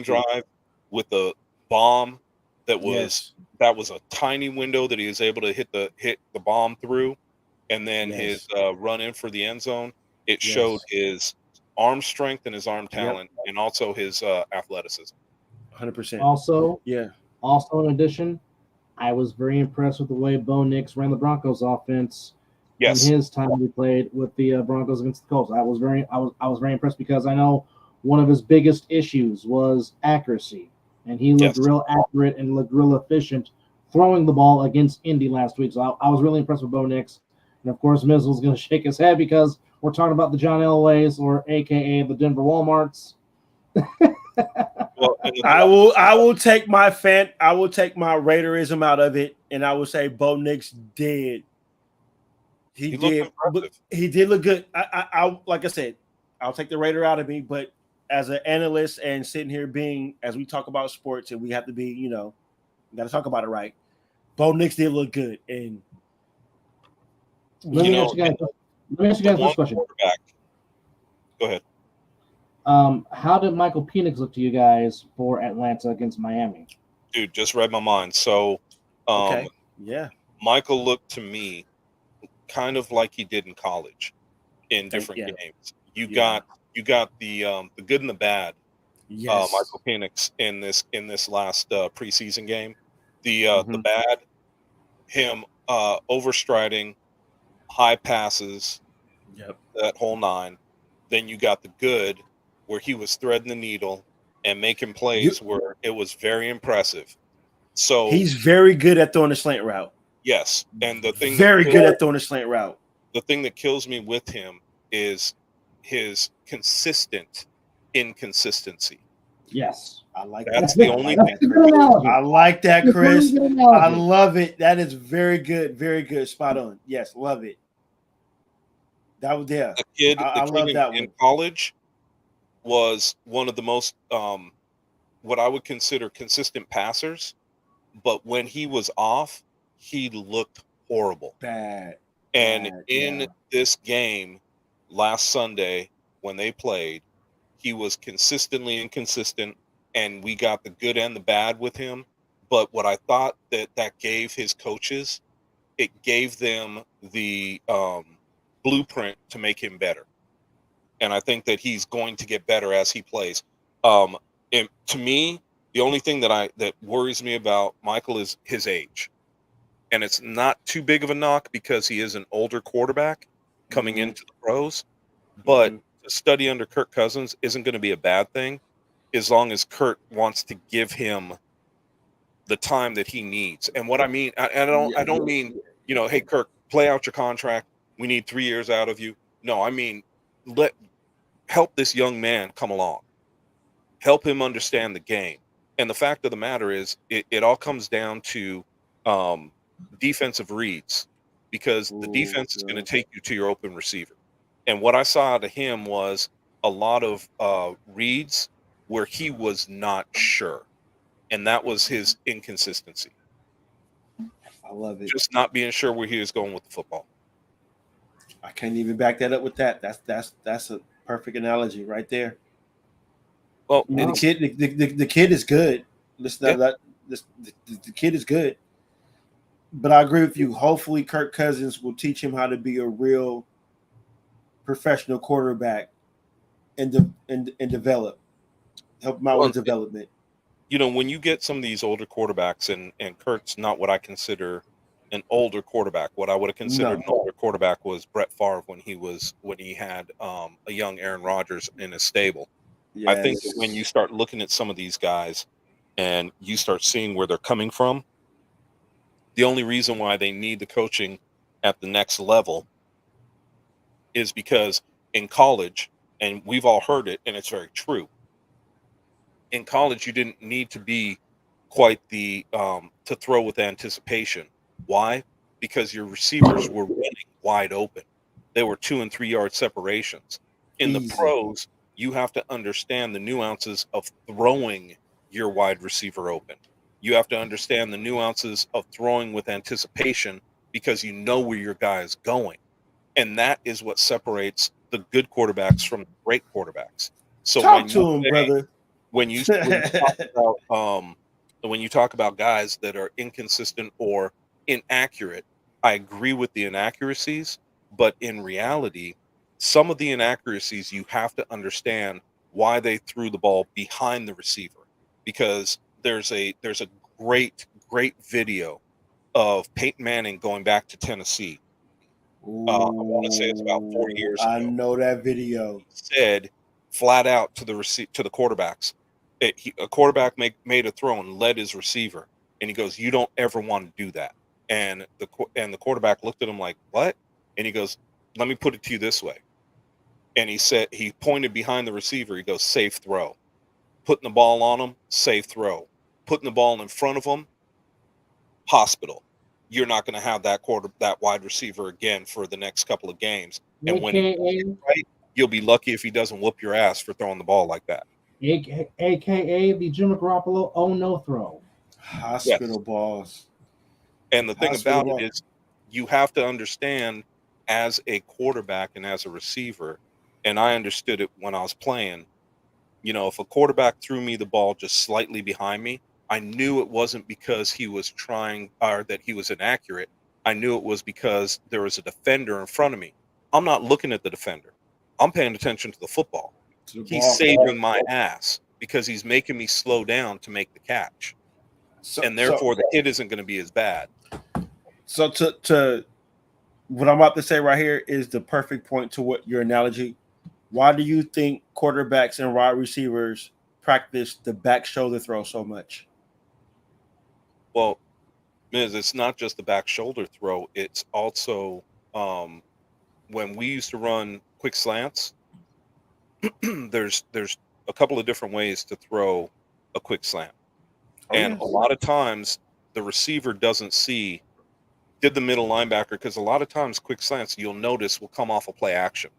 drive with the bomb that was a tiny window that he was able to hit the bomb through, and then his run in for the end zone. It showed his arm strength and his arm talent, and also his athleticism. 100%. Also, in addition, I was very impressed with the way Bo Nix ran the Broncos offense. Yes. In his time he played with the Broncos against the Colts, I was very impressed because I know one of his biggest issues was accuracy, and he looked real accurate and looked real efficient throwing the ball against Indy last week. So I was really impressed with Bo Nix, and of course Mizzle's going to shake his head because we're talking about the John Elways, or AKA the Denver Walmarts. Well, I will take my Raiderism out of it, and I will say Bo Nix did. He did look good. I like I said, I'll take the Raider out of me, but as an analyst and sitting here being as we talk about sports and we have to be, got to talk about it right. Bo Nix did look good, and let me ask you guys this question. Go ahead. How did Michael Penix look to you guys for Atlanta against Miami? Dude, just read my mind. So, okay, yeah, Michael looked to me kind of like he did in college in different games. You got the good and the bad. Yes. Michael Penix in this last preseason game. The bad, him overstriding, high passes, that whole nine. Then you got the good, where he was threading the needle and making plays where it was very impressive. So he's very good at throwing a slant route. Yes, and the thing very good at throwing a slant route. The thing that kills me with him is his consistent inconsistency. Yes, I like that's that. the only thing. I like that, Chris. I love it. That is very good. Very good. Spot on. Yes, love it. That was there. The kid that in college was one of the most what I would consider consistent passers, but when he was off, he looked horrible. Bad. And in this game last Sunday when they played, he was consistently inconsistent, and we got the good and the bad with him. But what I thought that gave his coaches, it gave them the blueprint to make him better. And I think that he's going to get better as he plays. And to me, the only thing that worries me about Michael is his age. And it's not too big of a knock because he is an older quarterback coming into the pros. But to study under Kirk Cousins isn't going to be a bad thing as long as Kirk wants to give him the time that he needs. And what I mean, I don't mean, hey, Kirk, play out your contract. We need 3 years out of you. No, I mean, help this young man come along. Help him understand the game. And the fact of the matter is, it all comes down to defensive reads, because the defense is going to take you to your open receiver. And what I saw out of him was a lot of reads where he was not sure. And that was his inconsistency. I love it. Just not being sure where he was going with the football. I can't even back that up with that. That's a perfect analogy right there. Well, and the kid is good. The kid is good. But I agree with you. Hopefully, Kirk Cousins will teach him how to be a real professional quarterback and develop. Help him out with development. When you get some of these older quarterbacks, and Kirk's not what I consider an older quarterback. What I would have considered an older quarterback was Brett Favre when he had a young Aaron Rodgers in his stable. Yes. I think that when you start looking at some of these guys and you start seeing where they're coming from, the only reason why they need the coaching at the next level is because in college, and we've all heard it, and it's very true, in college you didn't need to be quite the to throw with anticipation. Why? Because your receivers were running wide open. They were 2 and 3 yard separations. In the pros, you have to understand the nuances of throwing your wide receiver open. You have to understand the nuances of throwing with anticipation because you know where your guy is going. And that is what separates the good quarterbacks from the great quarterbacks. So brother. When you talk about guys that are inconsistent or inaccurate, I agree with the inaccuracies, but in reality, some of the inaccuracies you have to understand why they threw the ball behind the receiver, because there's a great video of Peyton Manning going back to Tennessee. I want to say it's about 4 years ago. I know that video. He said flat out to the quarterbacks, a quarterback made a throw and led his receiver, and he goes, "You don't ever want to do that." And the quarterback looked at him like, "What?" And he goes, "Let me put it to you this way." And he pointed behind the receiver. He goes, "Safe throw." Putting the ball on him, safe throw. Putting the ball in front of him, hospital. You're not going to have that wide receiver again for the next couple of games. And when he you'll be lucky if he doesn't whoop your ass for throwing the ball like that. AKA the Jimmy Garoppolo no throw. Hospital balls. And the thing Hospital about ball. it is you have to understand as a quarterback and as a receiver, and I understood it when I was playing, if a quarterback threw me the ball just slightly behind me, I knew it wasn't because he was trying or that he was inaccurate. I knew it was because there was a defender in front of me. I'm not looking at the defender. I'm paying attention to the football. He's saving my ass because he's making me slow down to make the catch. And therefore the hit isn't going to be as bad. So to what I'm about to say right here is the perfect point to what your analogy. Why do you think quarterbacks and wide receivers practice the back shoulder throw so much? Well, Miz, it's not just the back shoulder throw. It's also when we used to run quick slants, there's a couple of different ways to throw a quick slant. And a lot of times the receiver doesn't see did the middle linebacker, because a lot of times quick slants you'll notice will come off a play action.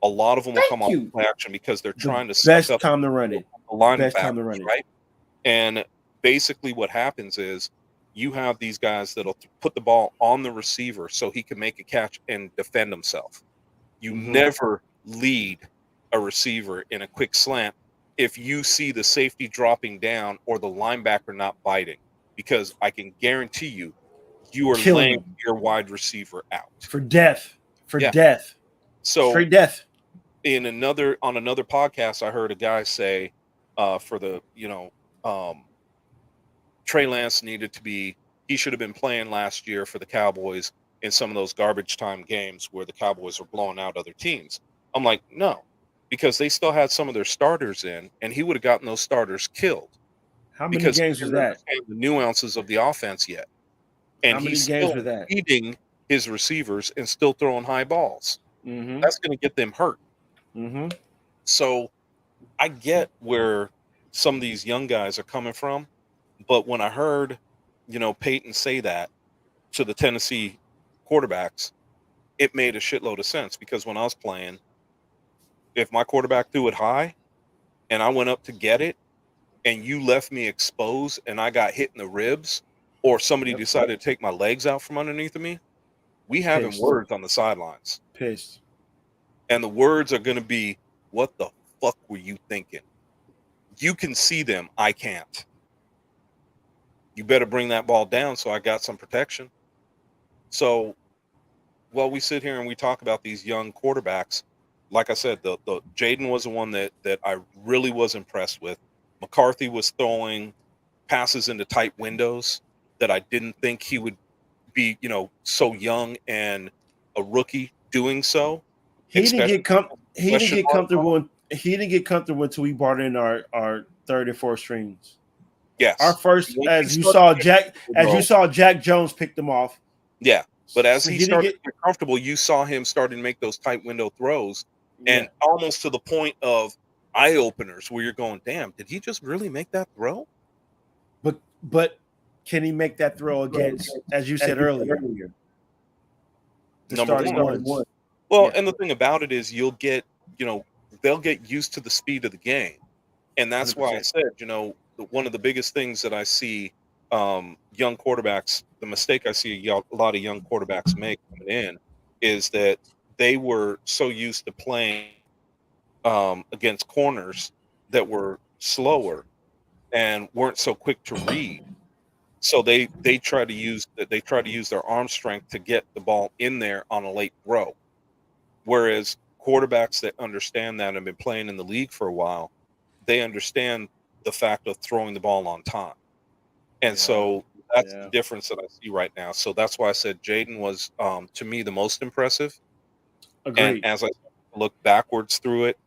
A lot of them will come off a play action because they're trying to best time to run it. The linebacker, right? And basically what happens is you have these guys that'll put the ball on the receiver so he can make a catch and defend himself. You never lead a receiver in a quick slant if you see the safety dropping down or the linebacker not biting, because I can guarantee you are laying your wide receiver out for death. Death. So straight death. On another podcast, I heard a guy say for the Trey Lance he should have been playing last year for the Cowboys in some of those garbage time games where the Cowboys were blowing out other teams. I'm like, no, because they still had some of their starters in, and he would have gotten those starters killed. How many games was that? The nuances of the offense yet, and he's still leading his receivers and still throwing high balls. That's going to get them hurt. So I get where some of these young guys are coming from, but when I heard, Peyton say that to the Tennessee quarterbacks, it made a shitload of sense, because when I was playing, if my quarterback threw it high and I went up to get it and you left me exposed and I got hit in the ribs, or somebody decided to take my legs out from underneath of me, we having words on the sidelines. Pissed. And the words are going to be, what the fuck were you thinking? You can see them. I can't. You better bring that ball down so I got some protection. So while we sit here and we talk about these young quarterbacks, like I said, the Jaden was the one that I really was impressed with. McCarthy was throwing passes into tight windows that I didn't think he would be, so young and a rookie doing so. He didn't get comfortable. He didn't get comfortable until we brought in our third and fourth strings. Yes, our first, as you saw Jack Jones picked them off. Yeah, but as he started to get comfortable, you saw him starting to make those tight window throws, and almost to the point of eye openers where you're going, "Damn, did he just really make that throw?" But can he make that throw against, as you said earlier, number one? Well, and the thing about it is they'll get used to the speed of the game. And that's 100%. Why I said, one of the biggest things that I see young quarterbacks, the mistake I see a lot of young quarterbacks make coming in is that they were so used to playing against corners that were slower and weren't so quick to read. So they try to use their arm strength to get the ball in there on a late throw. Whereas quarterbacks that understand that and have been playing in the league for a while, they understand the fact of throwing the ball on time. And so that's the difference that I see right now. So that's why I said Jaden was, to me, the most impressive. Agreed. And as I look backwards through it,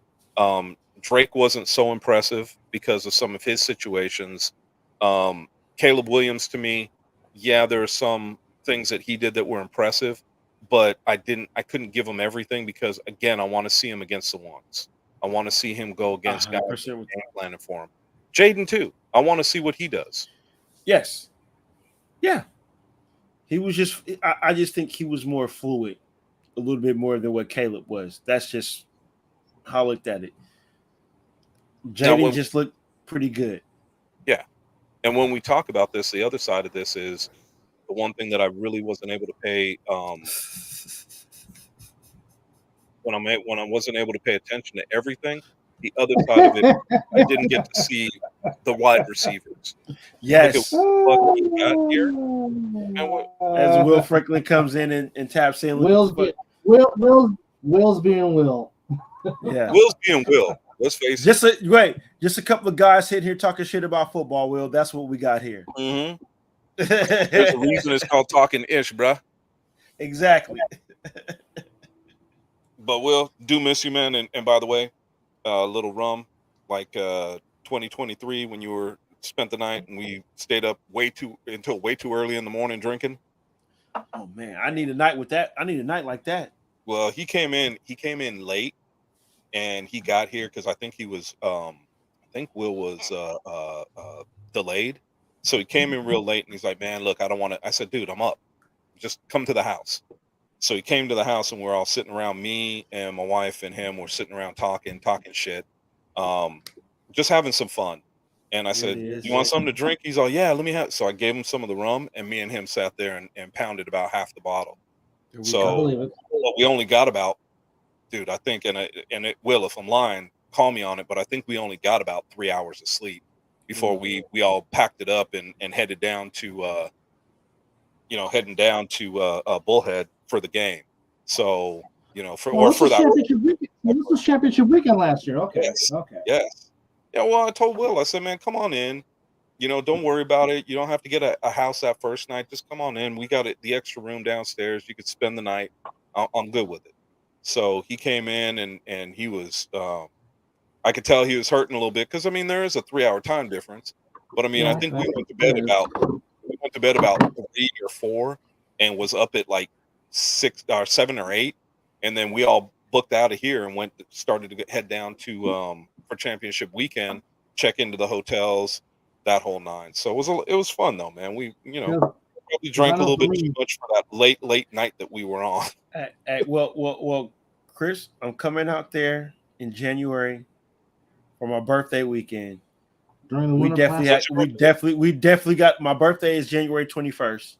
Drake wasn't so impressive because of some of his situations. Caleb Williams, to me, there are some things that he did that were impressive, but I couldn't give him everything because, again, I want to see him against the ones. I want to see him go against guys that planning for him. Jaden, too. I want to see what he does. Yes. Yeah. He was I just think he was more fluid, a little bit more than what Caleb was. That's just how I looked at it. Now, JD just looked pretty good. Yeah. And when we talk about this, the other side of this is the one thing that I really wasn't able to pay when I wasn't able to pay attention to everything. The other side of it, I didn't get to see the wide receivers. Yes. Look at what he got here. And what, As Will Franklin comes in and taps in. Will's being Will. Yeah. Will's being Will. Let's face it. Just a couple of guys sitting here talking shit about football, Will. That's what we got here. Mm-hmm. There's a reason it's called talking ish, bruh. Exactly. But Will, do miss you, man. And by the way, a little rum, like 2023 when you spent the night and we stayed up until way too early in the morning drinking. Oh man, I need a night with that. I need a night like that. Well, he came in late, and he got here because I think he was I think Will was delayed. So he came in real late and he's like, man, look, I don't want to. I said, dude, I'm up. Just come to the house. So he came to the house and we're all sitting around, me and my wife and him. We're sitting around talking shit, just having some fun. And I said, you want something to drink? He's all, yeah, let me have. So I gave him some of the rum, and me and him sat there and pounded about half the bottle. So we only got about, dude, I think, and it will, if I'm lying, call me on it, but I think we only got about 3 hours of sleep before we all packed it up and headed down to Bullhead for the game. So, for that. This was championship weekend last year. Okay. Yes. Okay. Yes. Yeah. Well, I told Will, I said, man, come on in. Don't worry about it. You don't have to get a house that first night. Just come on in. We got the extra room downstairs. You could spend the night. I'm good with it. So he came in and he was, I could tell he was hurting a little bit because, there is a 3-hour time difference. But, I think we went to bed about 3 or 4 and was up at like 6 or 7 or 8. And then we all booked out of here and started to head down to for championship weekend, check into the hotels, that whole nine. So it was fun though, man. We probably drank a little bit too much for that late night that we were on. Well, Chris, I'm coming out there in January for my birthday weekend. During the winter we definitely got my birthday is January 21st.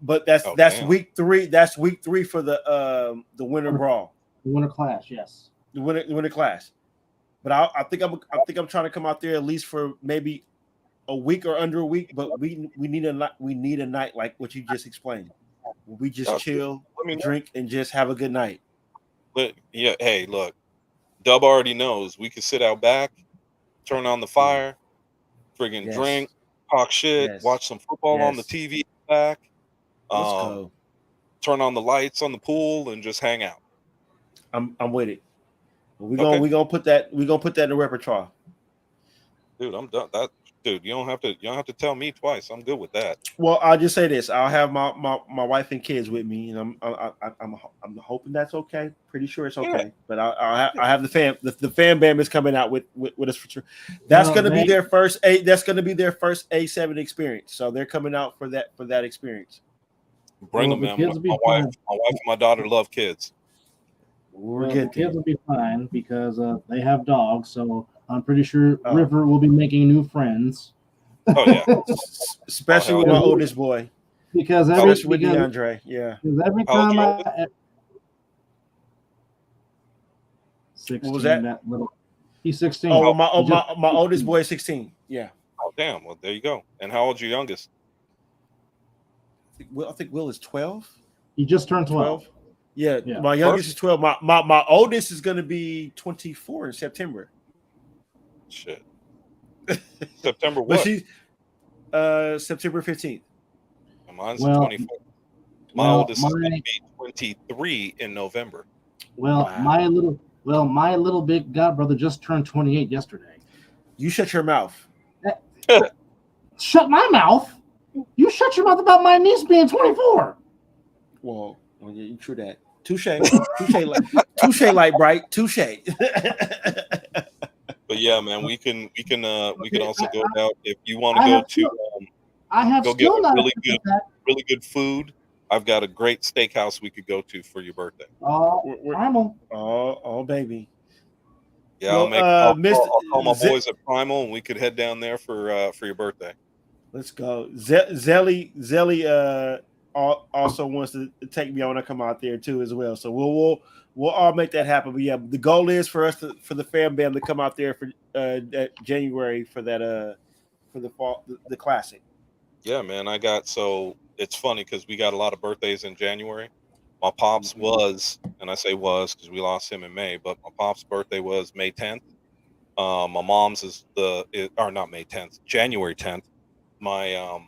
But that's week 3. That's week 3 for the winter brawl. The winter clash, yes. The winter clash. But I think I'm trying to come out there at least for maybe a week or under a week. But we need a night like what you just explained. We just chill, drink, and just have a good night. But yeah, hey, look, Dub already knows we could sit out back, turn on the fire, friggin' drink, talk shit, watch some football on the TV back. Turn on the lights on the pool and just hang out. I'm with it. We gonna put that in the repertoire. Dude, I'm done. Dude, you don't have to tell me twice. I'm good with that. Well, I'll just say this: I'll have my wife and kids with me, and I'm hoping that's okay. Pretty sure it's okay. Yeah. But I have the fan band is coming out with us for sure. That's gonna be their first A7 experience. So they're coming out for that experience. Bring them, man. My wife and my daughter love kids. The kids will be fine because they have dogs, so I'm pretty sure River will be making new friends. Oh yeah, especially with my oldest boy. Because with DeAndre, every time 16. What was that? He's 16. Oh, my oldest boy is 16. Yeah. Oh damn. Well, there you go. And how old's your youngest? I think Will is 12. He just turned 12. Yeah, my youngest is 12. My oldest is going to be 24 in September. Shit. September what? But she's September 15th. And mine's 24. My oldest is going to be 23 in November. My little big godbrother just turned 28 yesterday. You shut your mouth. Shut my mouth? You shut your mouth about my niece being 24. Well, yeah, true that. Touche, light bright. Touche. But yeah, man, we can also go out if you want to go to. I have go still get really good food. I've got a great steakhouse we could go to for your birthday. Oh, baby. Yeah, Well, I'll call my boys at Primal, and we could head down there for your birthday. Let's go. Zelly also wants to take me on to come out there too as well. So we'll all make that happen. But yeah, the goal is for the fan band to come out there for that January for that for the fall the classic. Yeah, man. So it's funny because we got a lot of birthdays in January. My pops was, and I say was because we lost him in May, but my pop's birthday was May 10th. My mom's or not May 10th, January 10th. My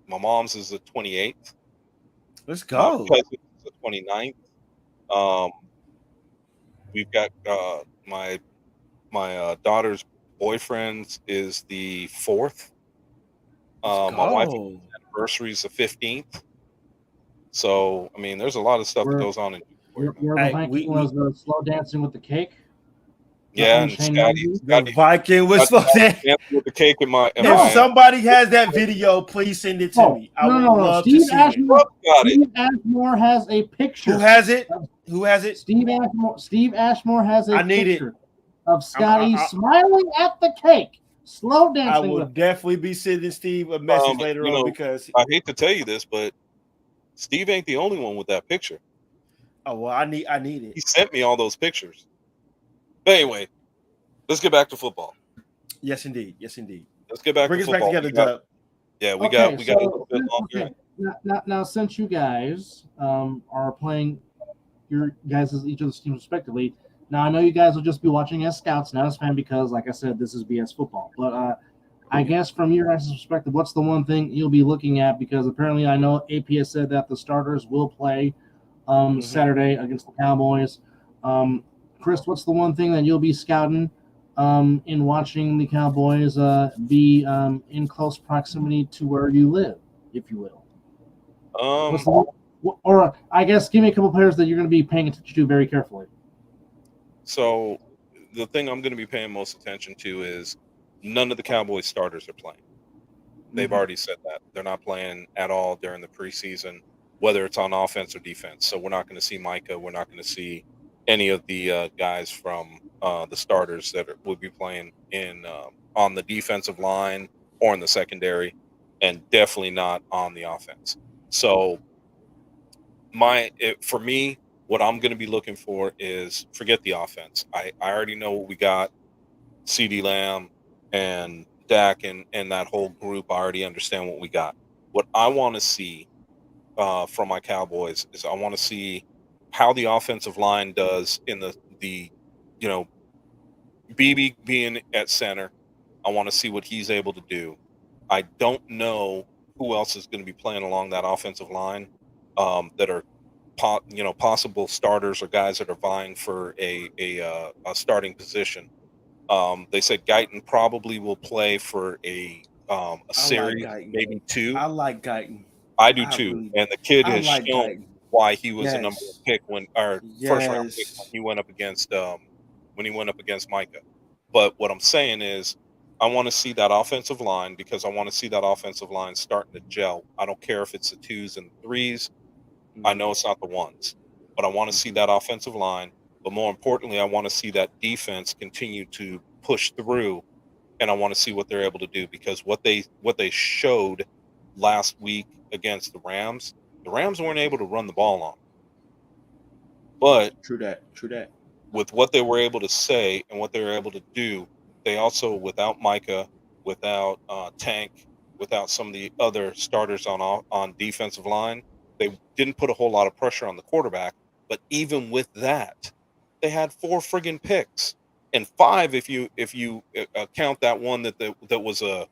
mom's is the 28th. Let's My go. cousin's is the 29th. We've got my daughter's boyfriend's is the 4th. My wife's anniversary is the 15th. So I mean, there's a lot of stuff that goes on in. Your Viking was slow dancing with the cake. Yeah, and Scotty Viking was slow dancing with the cake in my. If somebody has that video, please send it to me. I would love to see it. Steve Ashmore has a picture. Who has it? Who has it? Steve Ashmore has a picture of Scotty smiling at the cake, slow dancing. I will definitely be sending Steve a message later on because I hate to tell you this, but Steve ain't the only one with that picture. Oh well, I need it. He sent me all those pictures. But anyway, let's get back to football. Yes, indeed. Let's get back to football. Bring us back together, Dub. Yeah, we got a little bit longer. Now, since you guys are playing your guys as each of the teams respectively, now I know you guys will just be watching as scouts, not as fans, because, like I said, this is BS football. But I guess from your guys' perspective, what's the one thing you'll be looking at? Because apparently I know AP has said that the starters will play Saturday against the Cowboys. Chris, what's the one thing that you'll be scouting in watching the Cowboys be in close proximity to where you live, if you will? Or I guess give me a couple players that you're going to be paying attention to very carefully. So the thing I'm going to be paying most attention to is none of the Cowboys starters are playing. They've already said that. They're not playing at all during the preseason, whether it's on offense or defense. So we're not going to see Micah. We're not going to see any of the guys from the starters that will be playing on the defensive line or in the secondary, and definitely not on the offense. So for me, what I'm going to be looking for is forget the offense. I already know what we got. CeeDee Lamb and Dak and that whole group. I already understand what we got. What I want to see from my Cowboys is I want to see how the offensive line does in the BB being at center. I want to see what he's able to do. I don't know who else is going to be playing along that offensive line that are possible starters or guys that are vying for a starting position. They said Guyton probably will play for a series, maybe two. I like Guyton. I do too, and the kid has shown why he was a number one pick first round pick when he went up against Micah. But what I'm saying is, I want to see that offensive line because I want to see that offensive line starting to gel. I don't care if it's the 2s and 3s. I know it's not the 1s, but I want to see that offensive line. But more importantly, I want to see that defense continue to push through, and I want to see what they're able to do because what they showed last week against the Rams weren't able to run the ball on. But true that. With what they were able to say and what they were able to do, they also, without Micah, without Tank, without some of the other starters on defensive line, they didn't put a whole lot of pressure on the quarterback. But even with that, they had 4 friggin' picks and 5 if you count that one that was a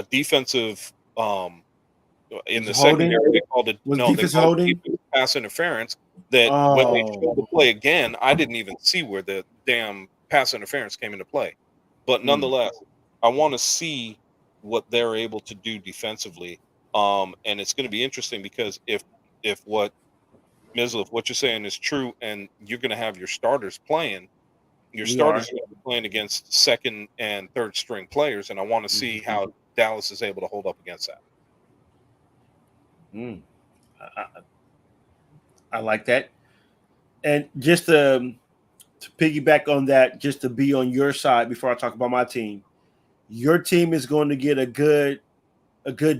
defensive in the secondary. They called it defensive pass interference. That when they showed the play again, I didn't even see where the damn pass interference came into play. But nonetheless, I want to see what they're able to do defensively. And it's going to be interesting because if what Mizzle, if what you're saying is true, and you're going to have your starters playing, starters are going to be playing against second and third string players, and I want to see how Dallas is able to hold up against that. I like that. And just to to piggyback on that, just to be on your side before I talk about my team, your team is going to get a good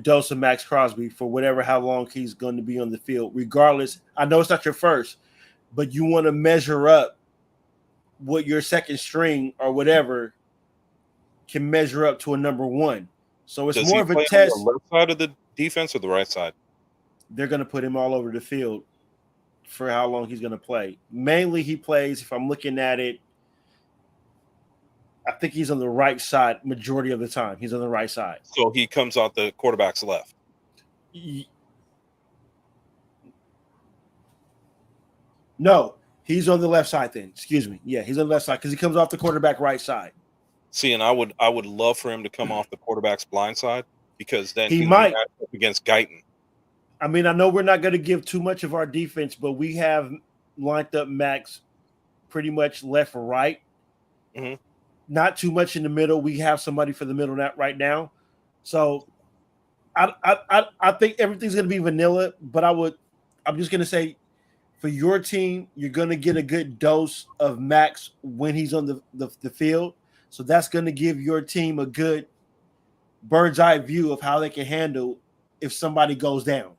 dose of Max Crosby for how long he's going to be on the field. Regardless, I know it's not your first, but you want to measure up what your second string or whatever can measure up to a number one. So it's more of a test. On the left side of the defense or the right side? They're going to put him all over the field for how long he's going to play. Mainly he plays, if I'm looking at it, I think he's on the right side majority of the time. He's on the right side. So he comes out the quarterback's left. No, he's on the left side then. Excuse me. Yeah, he's on the left side because he comes off the quarterback right side. See, and I would love for him to come off the quarterback's blind side because then he might up against Guyton. I mean, I know we're not going to give too much of our defense, but we have lined up Max pretty much left or right. Mm-hmm. Not too much in the middle. We have somebody for the middle right now. So I think everything's going to be vanilla, but I'm just going to say for your team, you're going to get a good dose of Max when he's on the field. So that's going to give your team a good bird's eye view of how they can handle if somebody goes down.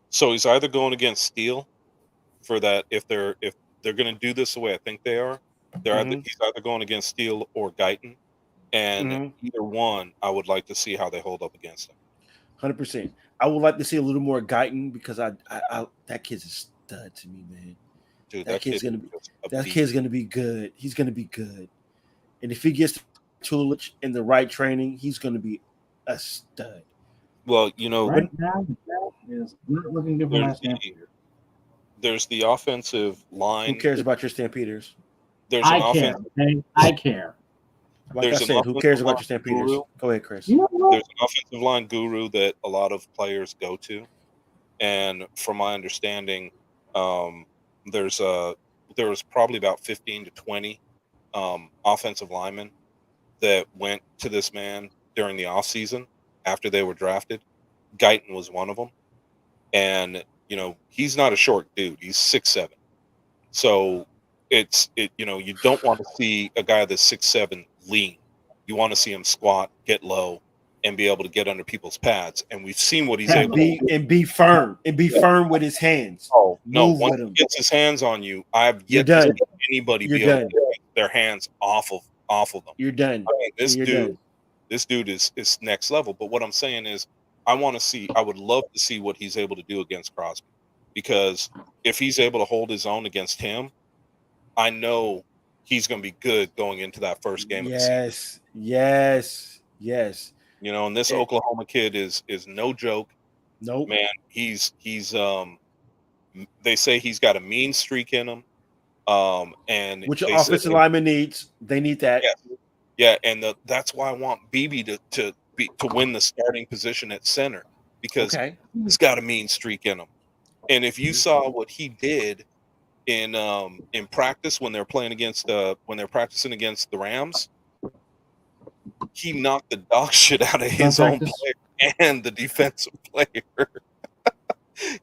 So he's either going against Steele for that if they're going to do this the way I think they are. He's either going against Steele or Guyton, and either one, I would like to see how they hold up against him. 100%. I would like to see a little more Guyton because I that kid's a stud to me, man. Dude, that kid's gonna be good. He's gonna be good, and if he gets Tulich in the right training, he's gonna be a stud. Well, right now is not looking good for my Stampeders. There's the offensive line. Who cares about your Stampeders? I care. Like I said, who cares about your Stampeders? Go ahead, Chris. There's an offensive line guru that a lot of players go to, and from my understanding, there was probably about 15 to 20 offensive linemen that went to this man during the offseason after they were drafted. Guyton was one of them, and he's not a short dude. He's 6'7". So you don't want to see a guy that's 6'7" lean. You want to see him squat, get low, and be able to get under people's pads. And we've seen what he's able to do. And be firm. And be firm with his hands. Oh, no. Once he gets his hands on you, I've yet to see anybody be able to get their hands off of them. You're done. This dude is next level. But what I'm saying is I would love to see what he's able to do against Crosby. Because if he's able to hold his own against him, I know he's going to be good going into that first game of the season. Yes. And this Oklahoma kid is no joke. Nope. Man, he's they say he's got a mean streak in him. And which your offensive lineman needs. They need that. Yeah, and that's why I want BB to win the starting position at center because he's got a mean streak in him. And if you saw what he did in practice when they're practicing against the Rams, he knocked the dog shit out of his own player and the defensive player.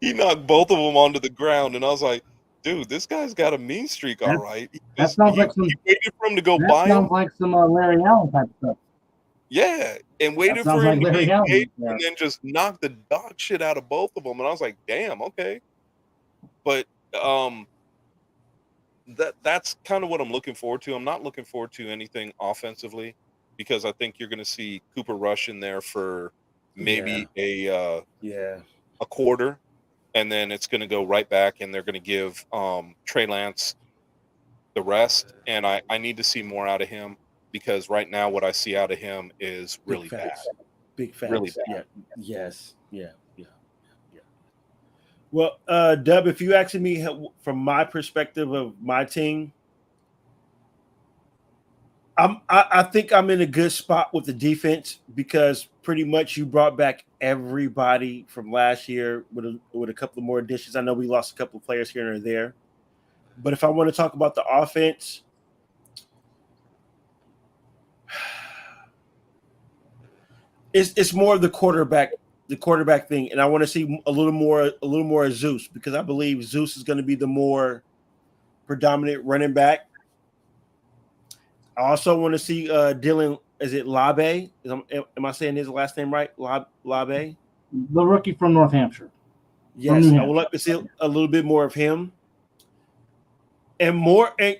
He knocked both of them onto the ground, and I was like, dude, this guy's got a mean streak, all right. He waited for him to go by him. Sounds like some Larry Allen type stuff. Yeah, and waited for him to get engaged and then just knocked the dog shit out of both of them. And I was like, damn, okay. But that's kind of what I'm looking forward to. I'm not looking forward to anything offensively because I think you're going to see Cooper Rush in there for maybe a quarter, and then it's going to go right back, and they're going to give Trey Lance the rest. And I need to see more out of him because right now what I see out of him is really bad. Big facts. Really bad. Yeah. Yes. Yeah. Well, Dub, if you asking me from my perspective of my team, I think I'm in a good spot with the defense because pretty much you brought back everybody from last year with a couple of more additions. I know we lost a couple of players here and there, but if I want to talk about the offense, it's more of the quarterback thing, and I want to see a little more of Zeus because I believe Zeus is going to be the more predominant running back I also want to see Dylan. Is it Labe? Am I saying his last name right? Labe. The rookie from North Hampshire. From Yes, New I would Hampshire. like to see a little bit more of him, and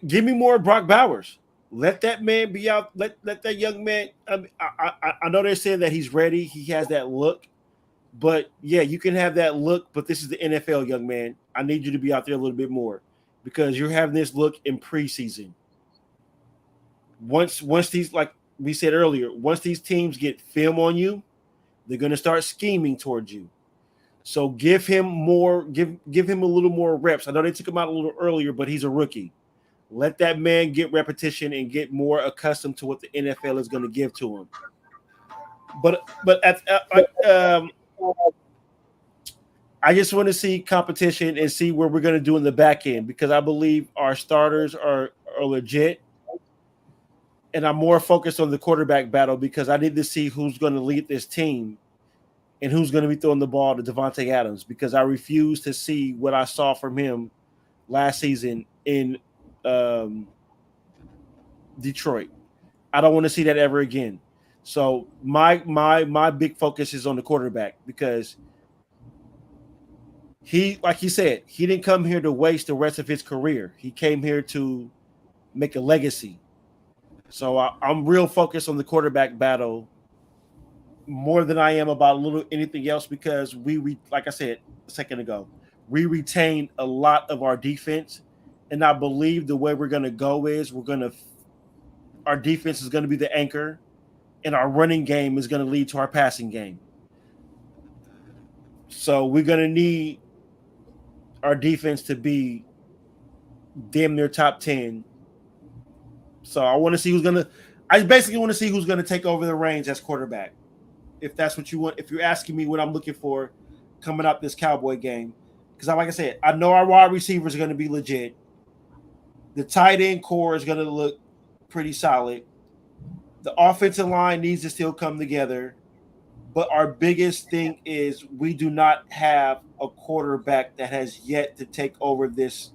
give me more of Brock Bowers. Let that man be out. Let that young man. I know they're saying that he's ready. He has that look, but yeah, you can have that look. But this is the NFL, young man. I need you to be out there a little bit more because you're having this look in preseason. Once these, like we said earlier, once these teams get film on you, they're going to start scheming towards you. So give him more, give him a little more reps. I know they took him out a little earlier, but he's a rookie. Let that man get repetition and get more accustomed to what the NFL is going to give to him. But I just want to see competition and see where we're going to do in the back end because I believe our starters are legit. And I'm more focused on the quarterback battle because I need to see who's going to lead this team and who's going to be throwing the ball to Devontae Adams because I refuse to see what I saw from him last season in Detroit. I don't want to see that ever again. So my big focus is on the quarterback because he, like he said, he didn't come here to waste the rest of his career. He came here to make a legacy. So I'm real focused on the quarterback battle more than I am about anything else because like I said a second ago, we retain a lot of our defense, and I believe the way we're going to go is our defense is going to be the anchor, and our running game is going to lead to our passing game. So we're going to need our defense to be damn near top 10. So I want to see I basically want to see who's going to take over the reins as quarterback. If that's what you want, if you're asking me what I'm looking for coming up this Cowboy game. Because like I said, I know our wide receivers are going to be legit. The tight end core is going to look pretty solid. The offensive line needs to still come together. But our biggest thing is we do not have a quarterback that has yet to take over this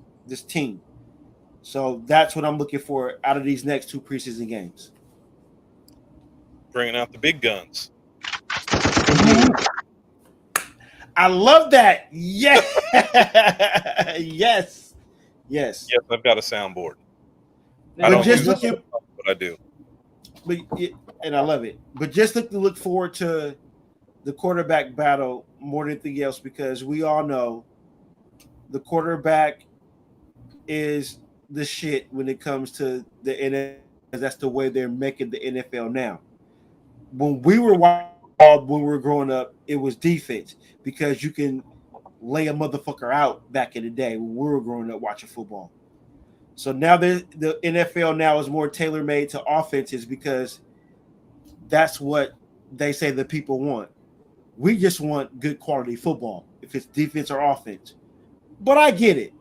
team. So that's what I'm looking for out of these next two preseason games. Bringing out the big guns. I love that. Yeah. Yes. Yes, I've got a soundboard. Now, I don't just use it, but I do. And I love it. But just look forward to the quarterback battle more than anything else because we all know the quarterback is the shit when it comes to the NFL. That's the way they're making the NFL now. When we were growing up, it was defense because you can lay a motherfucker out back in the day when we were growing up watching football. So now the NFL now is more tailor-made to offenses because that's what they say the people want. We just want good quality football, if it's defense or offense. But I get it.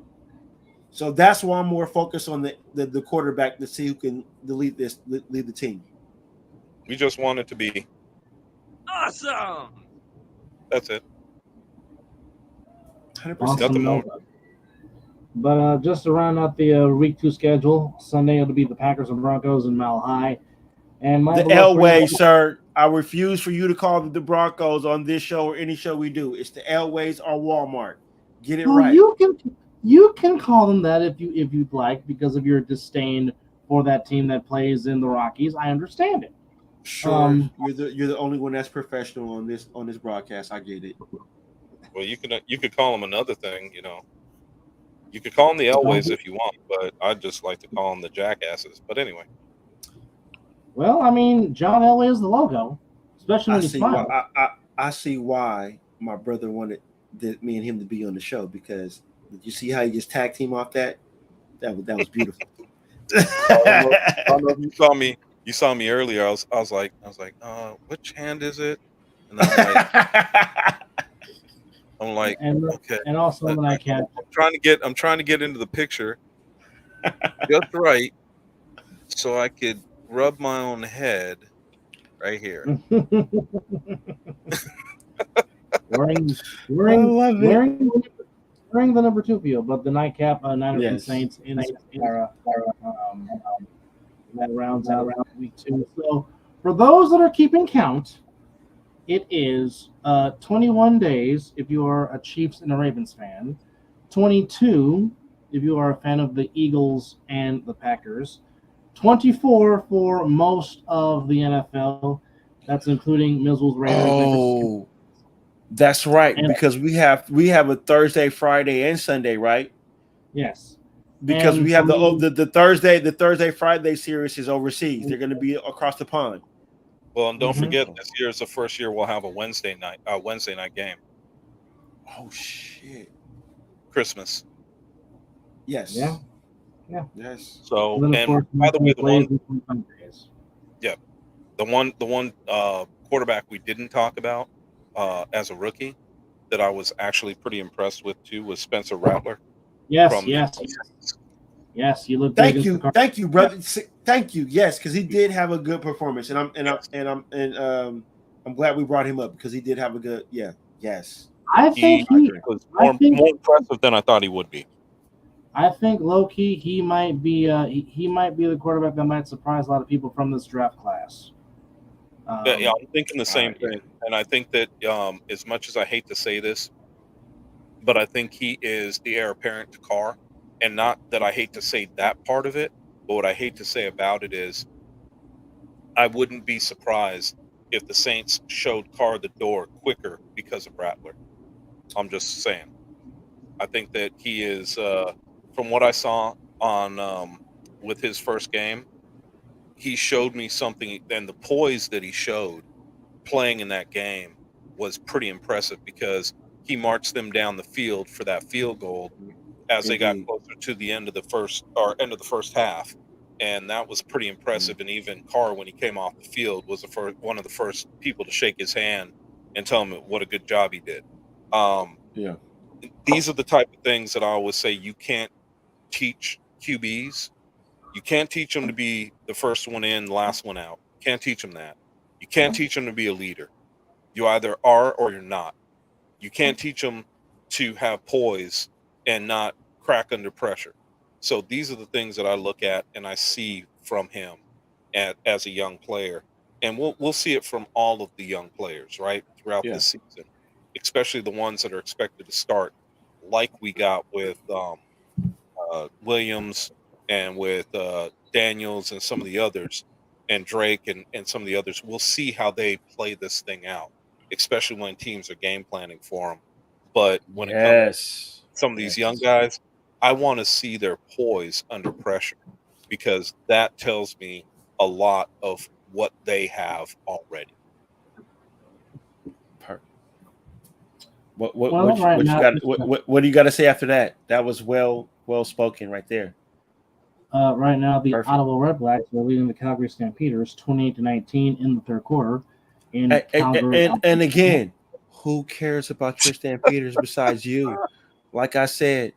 So that's why I'm more focused on the quarterback to see who can lead the team. We just want it to be awesome. That's it. 100%. Awesome. Nothing more. But just to round out the Week 2 schedule, Sunday it'll be the Packers and Broncos in Mile High. And the Elway, sir. I refuse for you to call them the Broncos on this show or any show we do. It's the Elways or Walmart. Get it right. You can call them that if you'd like because of your disdain for that team that plays in the Rockies. I understand it. Sure, you're the only one that's professional on this broadcast. I get it. Well, you could call them another thing. You could call them the Elways if you want, but I'd just like to call them the Jackasses. But anyway. Well, I mean, John Elway is the logo, especially when he smiles. I see why my brother wanted me and him to be on the show because did you see how he just tag team off that? That was beautiful. I don't know if you saw me earlier. I was like, which hand is it? And I'm like, okay. And also when I can't. I'm trying to get into the picture just right, so I could rub my own head right here. wearing the number 2 field, but the nightcap, Niners and Saints in our that rounds out week 2. So for those that are keeping count, it is 21 days if you are a Chiefs and a Ravens fan, 22 if you are a fan of the Eagles and the Packers, 24 for most of the NFL. That's including Mizzle's Raiders. Oh, that's right. And- because we have a Thursday, Friday, and Sunday, right? Yes. Because And we have for me- the Thursday, Friday series is overseas. They're going to be across the pond. Well, and don't Mhm. forget, this year is the first year we'll have a Wednesday night game, Oh shit! Christmas. Yes. Yeah. Yes. So, and then, of and course, by the way, plays in 25 days. the one quarterback we didn't talk about as a rookie that I was actually pretty impressed with too was Spencer Rattler. Yes. Yes, you look. Thank you, brother. Thank you. Yes, because he did have a good performance, and I'm glad we brought him up because he did have a good. Yeah. Yes. I think he was more impressive than I thought he would be. I think low key he might be he might be the quarterback that might surprise a lot of people from this draft class. Yeah, I'm thinking the same thing, and I think that as much as I hate to say this, but I think he is the heir apparent to Carr, and not that I hate to say that part of it, but what I hate to say about it is I wouldn't be surprised if the Saints showed Carr the door quicker because of Rattler. I'm just saying. I think that he is, from what I saw on with his first game, he showed me something, and the poise that he showed playing in that game was pretty impressive because he marched them down the field for that field goal as they got closer to the end of the first half, and that was pretty impressive. And even Carr, when he came off the field, was one of the first people to shake his hand and tell him what a good job he did. Yeah. These are the type of things that I always say you can't teach QBs. You can't teach them to be the first one in, the last one out. You can't teach them that. You can't teach them to be a leader. You either are or you're not. You can't teach them to have poise and not crack under pressure. So these are the things that I look at and I see from him as a young player. And we'll see it from all of the young players, right, throughout this season, especially the ones that are expected to start, like we got with Williams and with Daniels and some of the others, and Drake and some of the others. We'll see how they play this thing out, especially when teams are game planning for them. But when it comes to some of these young guys, I want to see their poise under pressure because that tells me a lot of what they have already. What do you got to say after that? That was well spoken right there. Right now, the Ottawa Red Blacks are leading the Calgary Stampeders 28-19 in the third quarter. And again, who cares about your Stampeders besides you? Like I said,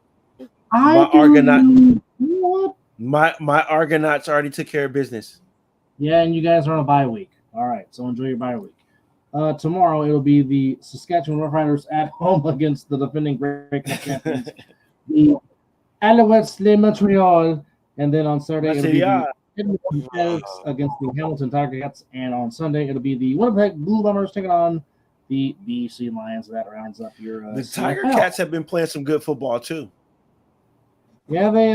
my Argonauts already took care of business. Yeah, and you guys are on a bye week. All right, so enjoy your bye week. Tomorrow it'll be the Saskatchewan Roughriders at home against the defending Grey Cup champions, the Alouettes de Montreal, and then on Saturday it'll be the Edmonton Elks against the Hamilton Tiger Cats, and on Sunday it'll be the Winnipeg Blue Bombers taking on the BC Lions. That rounds up your the Tiger Cats have been playing some good football too. Yeah, they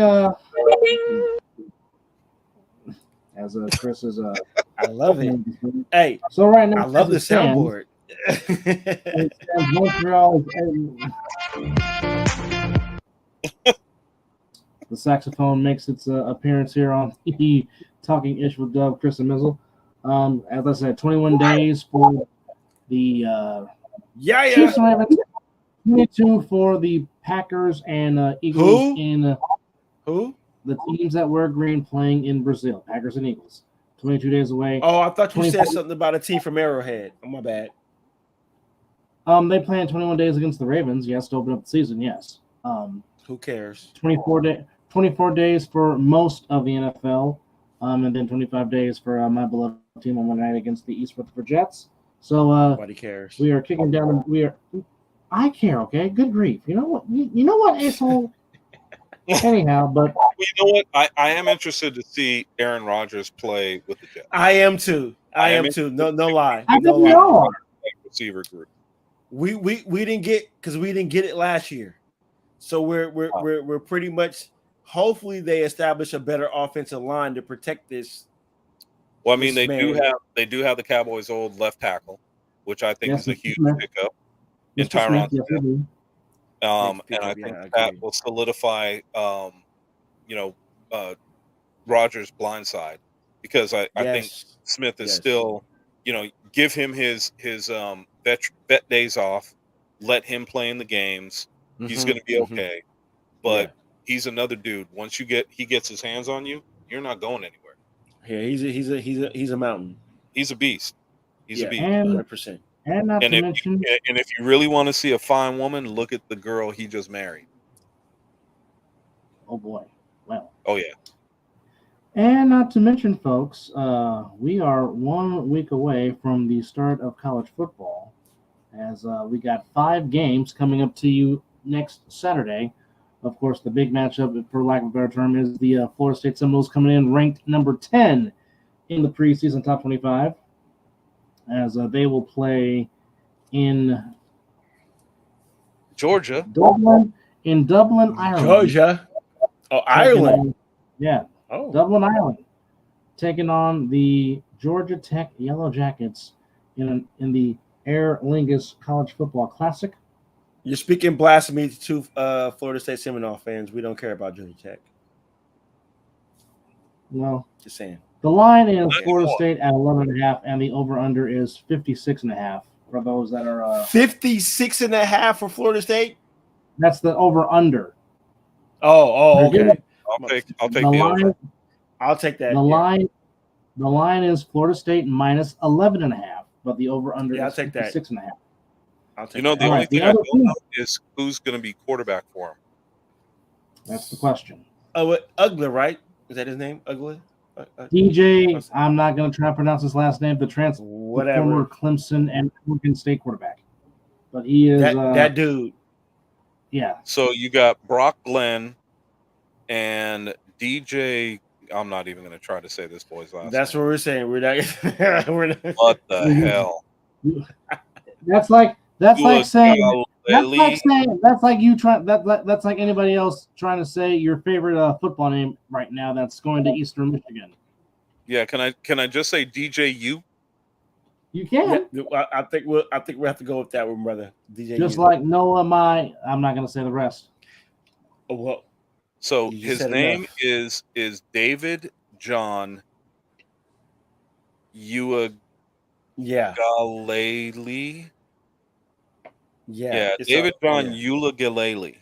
as Chris is I love it. Hey, so right now I love the soundboard. Montreal. The saxophone makes its appearance here on the Talking Ish with Dub, Chris and Mizzle. As I said, 21 days for the Chiefs and Ravens, 22 for the Packers and Eagles in the teams that wear green playing in Brazil, Packers and Eagles. 22 days away. Oh, I thought you said something about a team from Arrowhead. Oh, my bad. They play in 21 days against the Ravens. Yes, to open up the season. Yes. Who cares? 24 days for most of the NFL, and then 25 days for my beloved team on Monday night against the East Rutherford Jets. So nobody cares. We are kicking down. I care. Okay. Good grief. You know what? You know what, asshole. Anyhow, but you know what? I am interested to see Aaron Rodgers play with the Jets. I am too. No lie. I No didn't lie. know. Receiver group. We didn't get because we didn't get it last year, so we're pretty much. Hopefully, they establish a better offensive line to protect this. Well, I mean, This they do have the Cowboys' old left tackle, which I think Yes, is a Mr. huge Smith. pickup in Mr. Smith, Tyron yes, we Smith. do. And I think that will solidify, Rodgers' blind side, because I think Smith is still, give him his vet days off, let him play in the games. He's going to be okay, but he's another dude. Once he gets his hands on you, you're not going anywhere. Yeah, he's a mountain. He's a beast. He's a beast. 100%. And not to mention, if you really want to see a fine woman, look at the girl he just married. oh boy, well. Oh yeah. And not to mention, folks, we are 1 week away from the start of college football, as we got 5 games coming up to you next Saturday. Of course, the big matchup, for lack of a better term, is the Florida State Seminoles coming in ranked number 10 in the preseason top 25, as they will play in Georgia. Dublin, Ireland. Georgia. Oh, Ireland. Dublin, Ireland, taking on the Georgia Tech Yellow Jackets in the Aer Lingus College Football Classic. You're speaking blasphemy to Florida State Seminole fans. We don't care about Georgia Tech. Well, just saying. The line is Florida State at 11.5, and the over/under is 56.5 for those that are 56.5 for Florida State. That's the over/under. Oh, okay. I'll take the over. I'll take that. The line is Florida State minus 11.5, but the over/under is 56.5. I'll take the only thing I don't know is who's going to be quarterback for him. That's the question. Oh, Ugler, right? Is that his name? Ugler? DJ, I'm not going to try to pronounce his last name. The whatever, former Clemson and Oregon State quarterback, but he is that dude. Yeah. So you got Brock Glenn and DJ. I'm not even going to try to say this boy's last. That's name. What we're saying. We're not. We're not. What the hell? That's like saying. That's like you trying. That's like anybody else trying to say your favorite football name right now. That's going to Eastern Michigan. Yeah, can I just say DJU? You can. Yeah, I think we'll have to go with that one, brother. DJ. Just like Noah, I'm not going to say the rest. Oh, well. So his name is David John Uagalele. Yeah, David John Uagalele.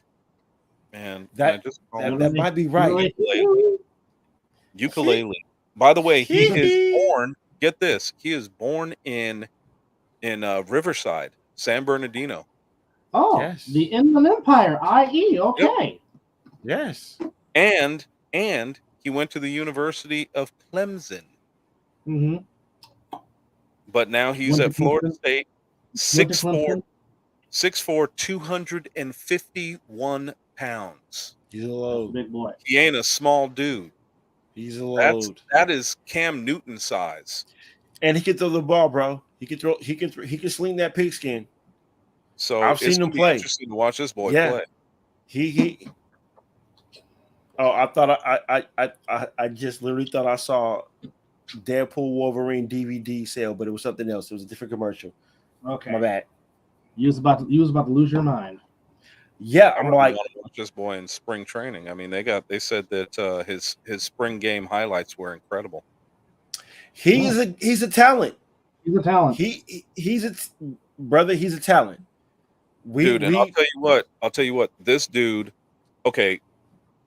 And that might be right. Ukulele. By the way, he is born. Get this. He is born in Riverside, San Bernardino. Oh, yes. The Inland Empire, i.e. Okay. Yep. Yes. And he went to the University of Clemson. Mm-hmm. But now he's at Florida State, 6'4", 251 pounds. He's a load. Big boy. He ain't a small dude. He's a load. That is Cam Newton size. And he can throw the ball, bro. He can sling that pigskin. So I've seen him play. Interesting to watch this boy play. He. Oh, I thought I just literally thought I saw Deadpool Wolverine DVD sale, but it was something else. It was a different commercial. Okay, my bad. You was about to lose your mind. Yeah, I'm like, watch this boy in spring training. I mean, they said that his spring game highlights were incredible. He's a talent. He's a talent. He's a brother. He's a talent. And I'll tell you what. This dude. Okay,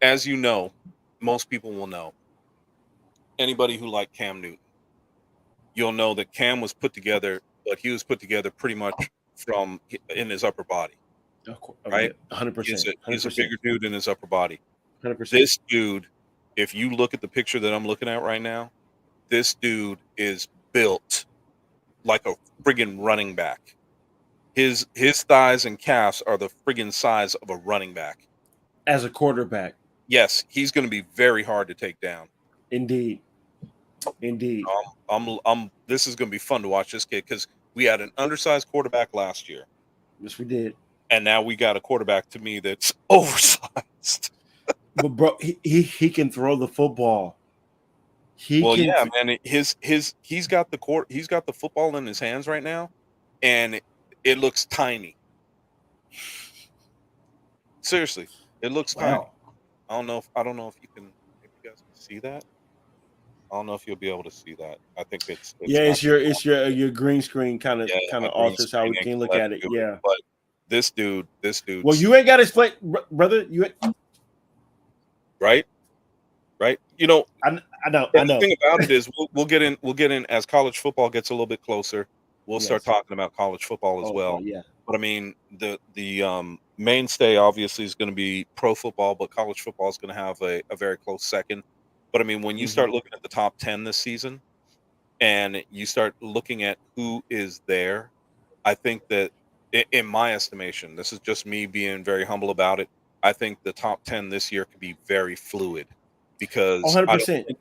as you know, most people will know. Anybody who liked Cam Newton, you'll know that Cam was put together, but he was put together pretty much from in his upper body. Right, 100%. He's a bigger dude in his upper body. 100%. This dude, if you look at the picture that I'm looking at right now, this dude is built like a friggin' running back. His thighs and calves are the friggin' size of a running back. As a quarterback. yes, he's going to be very hard to take down. Indeed. This is going to be fun to watch this kid because we had an undersized quarterback last year. Yes, we did. And now we got a quarterback to me that's oversized. But bro, he can throw the football. Man. He's got the football in his hands right now, and it looks tiny. Seriously, it looks tiny. I don't know if you guys can see that. I don't know if you'll be able to see that. I think it's your green screen kind of alters how we can look at it. Yeah. But this dude. Well, you ain't got to explain, brother. Right. You know. I know. The thing about it is, we'll get in as college football gets a little bit closer. We'll start talking about college football as well. Yeah. But I mean, the mainstay obviously is going to be pro football, but college football is going to have a very close second. But I mean, when you start looking at the top 10 this season, and you start looking at who is there, I think that, in my estimation, this is just me being very humble about it. I think the top 10 this year could be very fluid because 100%. I don't think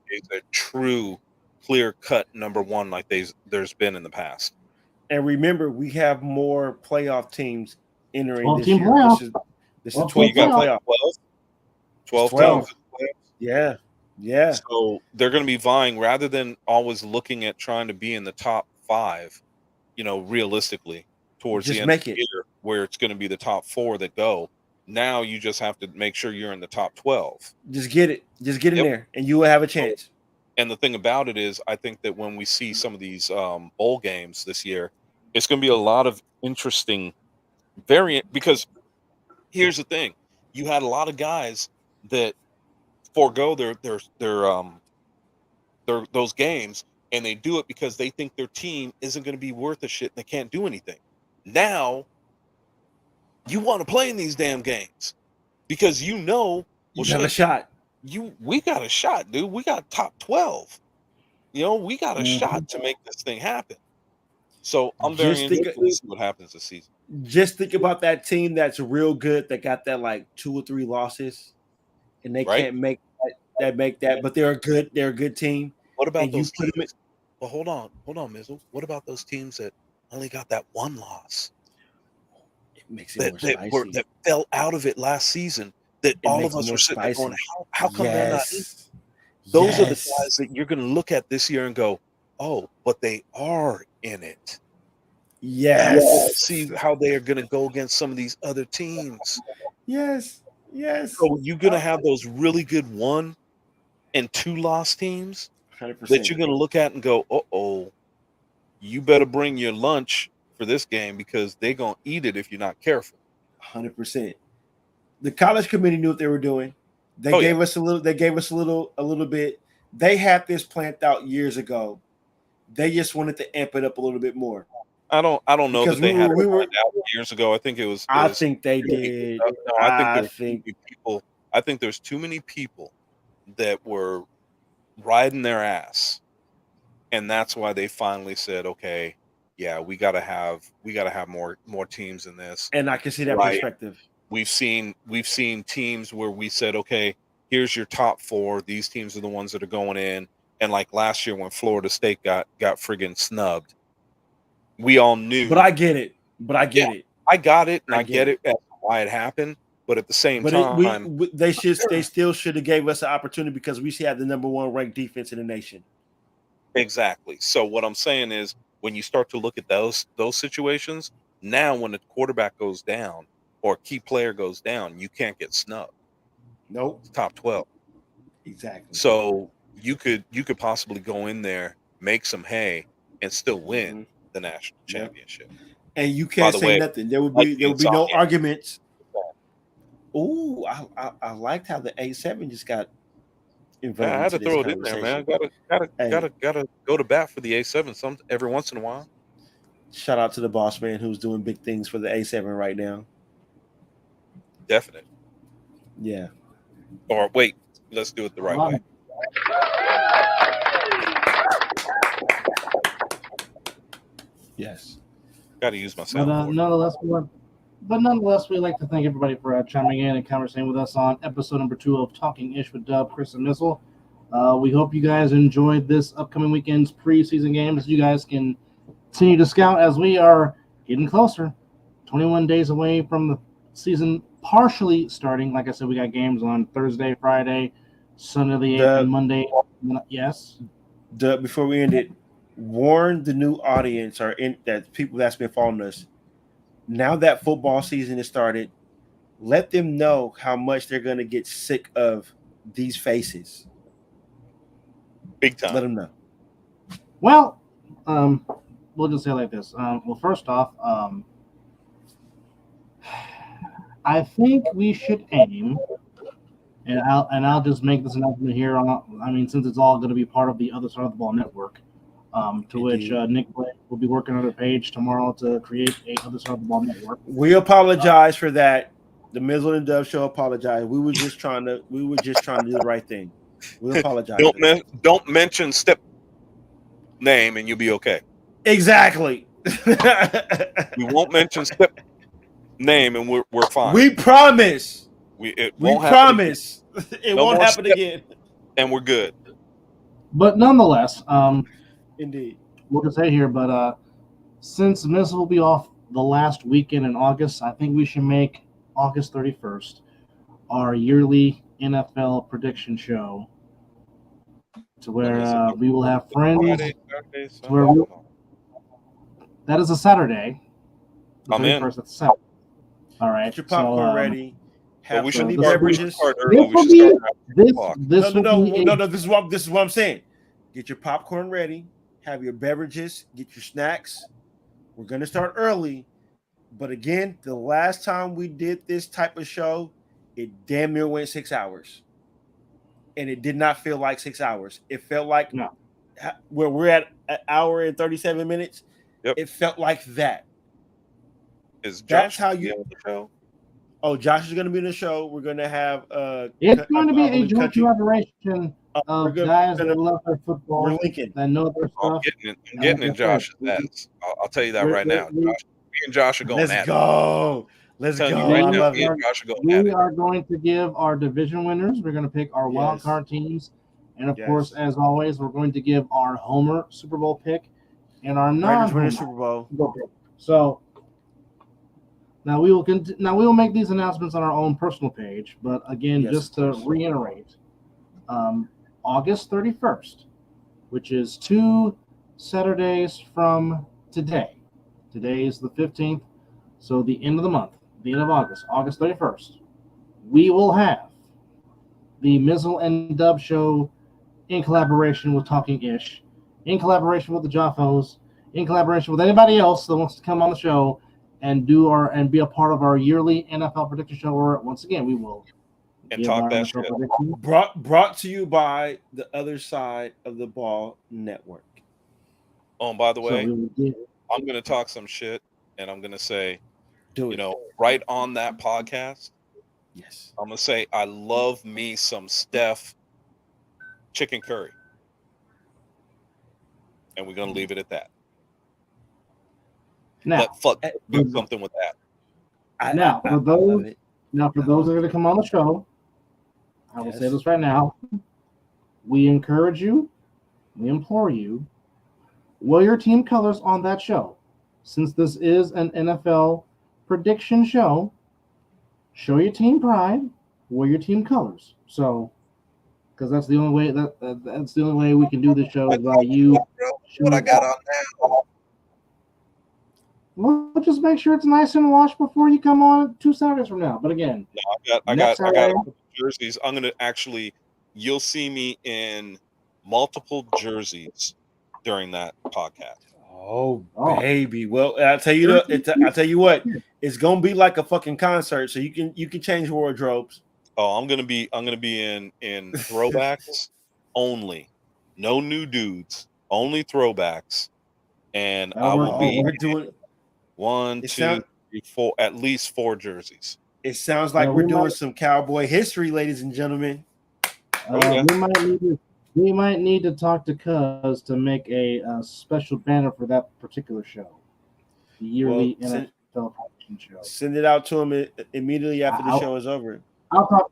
there's a true clear-cut number one like there's been in the past. And remember, we have more playoff teams entering this team year. playoff. This is 12 playoff. 12 teams. Yeah. So they're going to be vying rather than always looking at trying to be in the top 5, realistically towards the end of the year where it's going to be the top 4 that go. Now you just have to make sure you're in the top 12. Just get it. Just get in there and you will have a chance. And the thing about it is, I think that when we see some of these bowl games this year, it's going to be a lot of interesting variant because here's the thing. You had a lot of guys that forego their those games, and they do it because they think their team isn't going to be worth a shit and they can't do anything. Now you want to play in these damn games because we got a shot. We got a shot, dude. We got top 12. We got a shot to make this thing happen. So I'm very interested to see what happens this season. Just think about that team that's real good that got that like 2 or 3 losses, and they can't make that, but they're a good team. What about those teams? Well, hold on, Mizzle. What about those teams that only got that 1 loss? It makes it more spicy. That fell out of it last season. That all of us are sitting there going, how come they're not in? Those are the guys that you're going to look at this year and go, oh, but they are in it. Yes. See how they are going to go against some of these other teams. Yes. So you're going to have those really good 1 and 2 loss teams 100%. that you're going to look at and go, uh-oh, you better bring your lunch for this game because they're going to eat it if you're not careful. 100%. The college committee knew what they were doing. They gave us a little bit. They had this planned out years ago. They just wanted to amp it up a little bit more. I don't know because that they had it planned out years ago. I think it was. I think they did. I think there's too many people that were riding their ass, and that's why they finally said, "Okay, yeah, we gotta have more teams in this." And I can see that perspective. We've seen teams where we said, "Okay, here's your top 4. These teams are the ones that are going in." And like last year when Florida State got friggin' snubbed, we all knew. But I get it. I got it, and I get it why it happened. But at the same time, they still should have gave us an opportunity because we had the number 1 ranked defense in the nation. Exactly. So what I'm saying is, when you start to look at those situations, now when the quarterback goes down or a key player goes down, you can't get snubbed. Nope. It's top 12. Exactly. So you could possibly go in there, make some hay, and still win the national championship. And you can't say nothing. There would be no arguments. Ooh, I liked how the A7 just got involved. I had to throw it in there, man. Gotta go to bat for the A7 every once in a while. Shout out to the boss man who's doing big things for the A7 right now. Definite. Yeah. Or wait, let's do it the right way. Yes. Got to use my soundboard. Nonetheless, but nonetheless, we'd like to thank everybody for chiming in and conversating with us on episode number 2 of Talking Ish with Dub, Chris, and Mizzle. We hope you guys enjoyed this upcoming weekend's preseason games. You guys can continue to scout as we are getting closer. 21 days away from the season partially starting. Like I said, we got games on Thursday, Friday, Sunday the 8th, and Monday. Yes. Before we end it, warn the new audience that people that's been following us. Now that football season has started, let them know how much they're going to get sick of these faces. Big time. Let them know. Well, we'll just say it like this. Well, first off, I think we should aim, and I'll just make this announcement here. Since it's all going to be part of the Other Side of the Ball network, which Nick will be working on a page tomorrow to create a Other Side of the Ball network. We apologize for that. The Mizzle and Dove show apologize. We were just trying to do the right thing. We apologize. Don't mention Step name and you'll be okay. Exactly. We won't mention Step name and we're fine. We promise. We promise it won't happen again. And we're good. But nonetheless, indeed, we'll just say here. But since Mizzle will be off the last weekend in August, I think we should make August 31st our yearly NFL prediction show, to where we will have friends. Friday, That is a Saturday. I'm in. That's a Saturday. All right. Get your popcorn ready. Have we some should beverages. start early. We should start No. This is what I'm saying. Get your popcorn ready. Have your beverages. Get your snacks. We're gonna start early, but again, the last time we did this type of show, it damn near went 6 hours, and it did not feel like 6 hours. It felt like where we're at an hour and 37 minutes. Yep. It felt like that. Is Josh That's how you on the show? Oh, Josh is going to be in the show. We're going to have it's going to be a joint collaboration of guys that love their football, we're linking. that know their stuff. I'm getting in Josh's ass. I'll tell you that right now. Me and Josh are going at it. Let's go. Right now, me and Josh are going at it. We are going to give our division winners. We're going to pick our wild card teams. And, of course, as always, we're going to give our Homer Super Bowl pick and our non-Homer Super Bowl pick. So now we will make these announcements on our own personal page. But, again, just to reiterate, August 31st, which is 2 Saturdays from today. Today is the 15th, so the end of the month, the end of August 31st, we will have the Mizzle and Dub show in collaboration with Talking Ish, in collaboration with the Joffos, in collaboration with anybody else that wants to come on the show and be a part of our yearly NFL prediction show, where once again we will talk that shit. Brought to you by the Other Side of the Ball network. Oh, and by the way, I'm going to talk some shit, and I'm going to say, right on that podcast, yes, I'm going to say I love me some Steph chicken curry. And we're going to leave it at that. Now, do something with that. For those that are going to come on the show, I will say this right now. We encourage you, we implore you, wear your team colors on that show. Since this is an NFL prediction show, show your team pride, wear your team colors. So, because that's the only way that's the only way we can do this show is by you. What I got on now? Well, just make sure it's nice and washed before you come on 2 Saturdays from now. But again, I got a couple jerseys. I'm gonna you'll see me in multiple jerseys during that podcast. Oh, baby. Well, I'll tell you what, it's gonna be like a fucking concert, so you can change wardrobes. Oh, I'm gonna be in throwbacks only. No new dudes, only throwbacks. And I will be doing 1, 2, 3, 4, at least 4 jerseys. It sounds like we're doing some cowboy history, ladies and gentlemen. We might need to talk to Cuz to make a special banner for that particular show. The yearly NFL show. Send it out to him immediately after the show is over. I'll talk.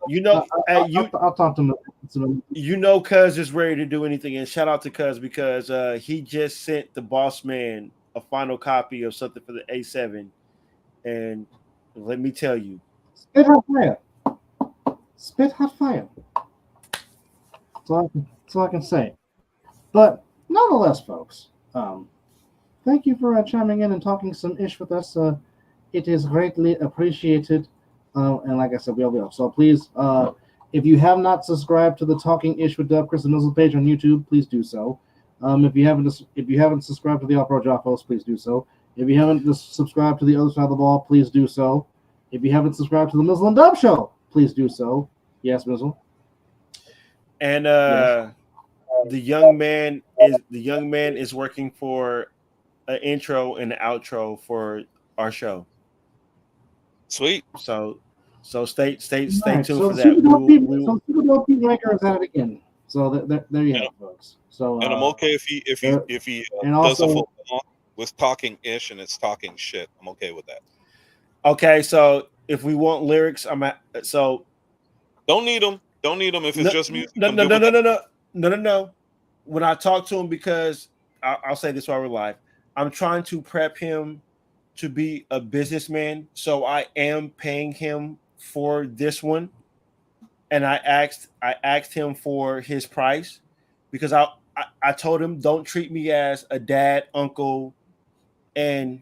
I'll talk to him. You know, Cuz is ready to do anything, and shout out to Cuz because he just sent the boss man a final copy of something for the A7, and let me tell you, spit hot fire. Spit hot fire. That's all I can say. But nonetheless, folks, thank you for chiming in and talking some ish with us. It is greatly appreciated. And like I said, we'll be up. So please, if you have not subscribed to the Talking Ish with Dub, Chris and Mizzle page on YouTube, please do so. If you haven't subscribed to the All Pro Joffos, please do so. If you haven't subscribed to the Other Side of the Ball, please do so. If you haven't subscribed to the Mizzle and Dub Show, please do so. Yes, Mizzle. And yes. The young man is working for an intro and an outro for our show. Sweet. So stay tuned so for that. Super Dope Beatmaker is at it again. So there you have it, folks. So and I'm okay if he does a full song with talking ish and it's talking shit. I'm okay with that. Okay, so if we want lyrics, so don't need them. Don't need them if it's just music. No. When I talk to him, because I'll say this while we're live, I'm trying to prep him to be a businessman, so I am paying him for this one, and I asked him for his price because I told him don't treat me as a dad, uncle, and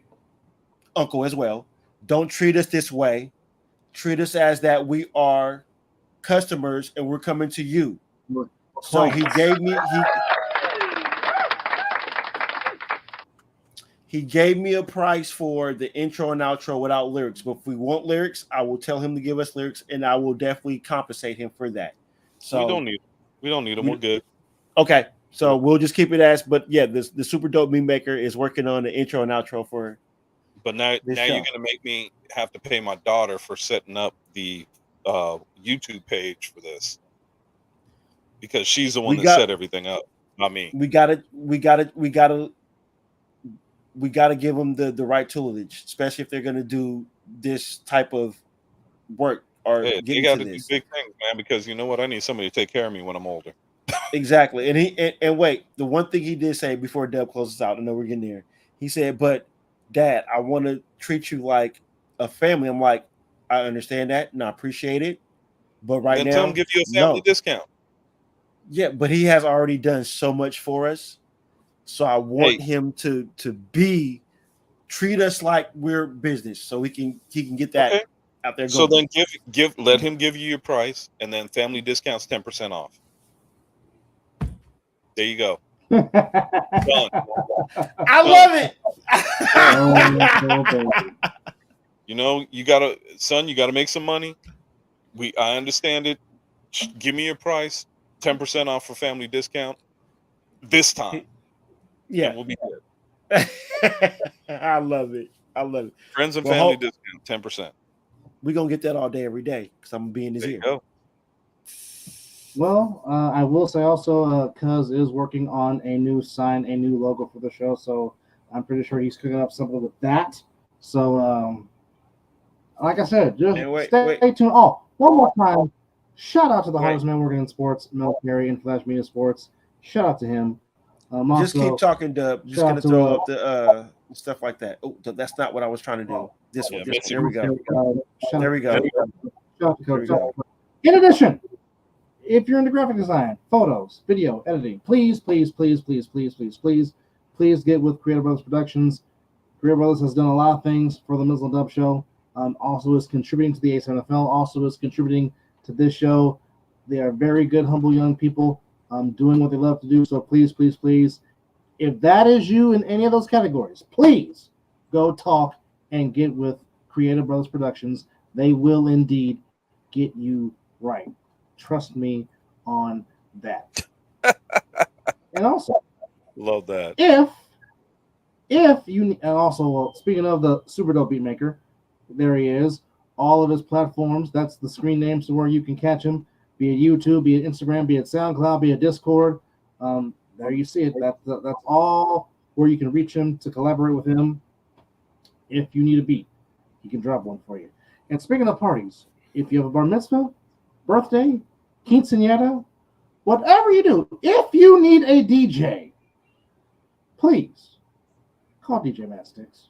uncle as well. Don't treat us this way. Treat us as that we are customers and we're coming to you. So he gave me a price for the intro and outro without lyrics. But if we want lyrics, I will tell him to give us lyrics, and I will definitely compensate him for that. So we don't need them. We're good. Okay, so we'll just keep it as. But yeah, the Super Dope Meme Maker is working on the intro and outro for. But now you're gonna make me have to pay my daughter for setting up the YouTube page for this because she's the one that set everything up, not me. We gotta give them the right toolage, especially if they're gonna do this type of work or they got to do big things, man. Because you know what, I need somebody to take care of me when I'm older. Exactly, and wait, the one thing he did say before Deb closes out, I know we're getting there. He said, "But Dad, I want to treat you like a family." I'm like, I understand that and I appreciate it, but right now, tell him give you a family discount. Yeah, but he has already done so much for us. So I want him to treat us like we're business, so he can get that out there. So then let him give you your price, and then family discounts 10% off. There you go. Done. I love it. You know, you gotta make some money. I understand it. Give me your price, 10% off for family discount this time. Yeah, we'll be good. I love it. Friends and family discount, 10%. We're gonna get that all day, every day, because I'm gonna be in his ear. Go. Well, I will say also, Cuz is working on a new logo for the show, so I'm pretty sure he's cooking up something with that. So, like I said, just stay tuned. Oh, one more time, shout out to the hardest man working in sports, military, and Flash Media Sports. Shout out to him. Just keep talking, Dub. Just gonna throw up the stuff like that. Oh, that's not what I was trying to do. This one. There we go. There we go. In addition, if you're into graphic design, photos, video, editing, please get with Creative Brothers Productions. Creative Brothers has done a lot of things for the Mizzle and Dub Show. Also is contributing to the ASNFL. Also is contributing to this show. They are very good, humble young people. Doing what they love to do. So please, if that is you in any of those categories, please go talk and get with Creative Brothers Productions. They will indeed get you right. Trust me on that. And also, love that. If you, and also speaking of the Super Dope Beatmaker, there he is. All of his platforms. That's the screen names to where you can catch him. Be it YouTube, be it Instagram, be it SoundCloud, be it Discord. There you see it. That's all where you can reach him to collaborate with him if you need a beat. he can drop one for you. And speaking of parties, if you have a bar mitzvah, birthday, quinceañera, whatever you do, if you need a DJ, please call DJ Mastix.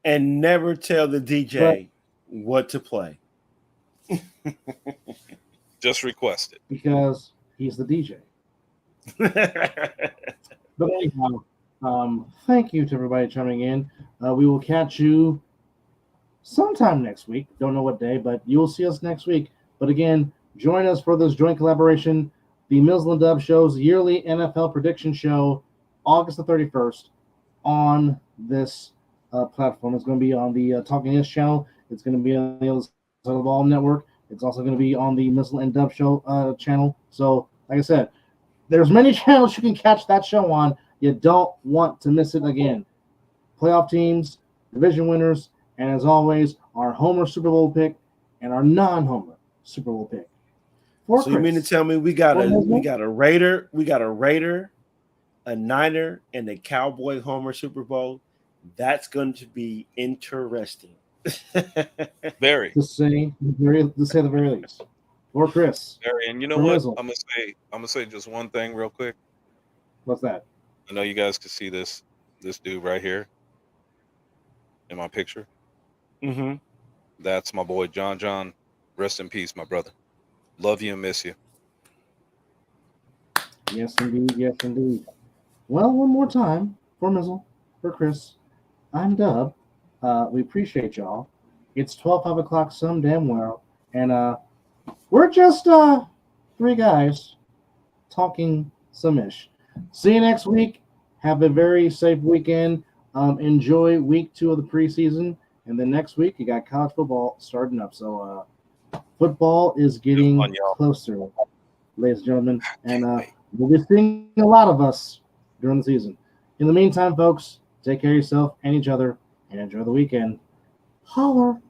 And never tell the DJ what to play. Just request it. Because he's the DJ. But anyhow, thank you to everybody chiming in. We will catch you sometime next week. Don't know what day, but you'll see us next week. But again, join us for this joint collaboration, the Mizzle and Dub Show's yearly NFL prediction show, August the 31st, on this platform. It's going to be on the Talking Ish channel. It's going to be on the other side of the ball network. It's also going to be on the Mizzle and Dub Show channel. So, like I said, there's many channels you can catch that show on. You don't want to miss it again. Playoff teams, division winners, and as always, our Homer Super Bowl pick and our non-Homer Super Bowl pick. So you mean to tell me we got a Raider, a Niner, and a Cowboy Homer Super Bowl? That's going to be interesting. Very. To say the very least. Or Chris. Very. And you know what? I'm gonna say just one thing real quick. What's that? I know you guys can see this dude right here in my picture. Mm-hmm. That's my boy John. John, rest in peace, my brother. Love you and miss you. Yes, indeed. Yes, indeed. Well, one more time for Mizzle, for Chris, I'm Dub. We appreciate y'all. It's 5 o'clock some damn well, and we're just three guys talking some ish. See you next week. Have a very safe weekend. Enjoy week 2 of the preseason, and then next week you got college football starting up. So football is getting closer, ladies and gentlemen, and we'll be seeing a lot of us during the season. In the meantime, folks, take care of yourself and each other, and enjoy the weekend. Holler.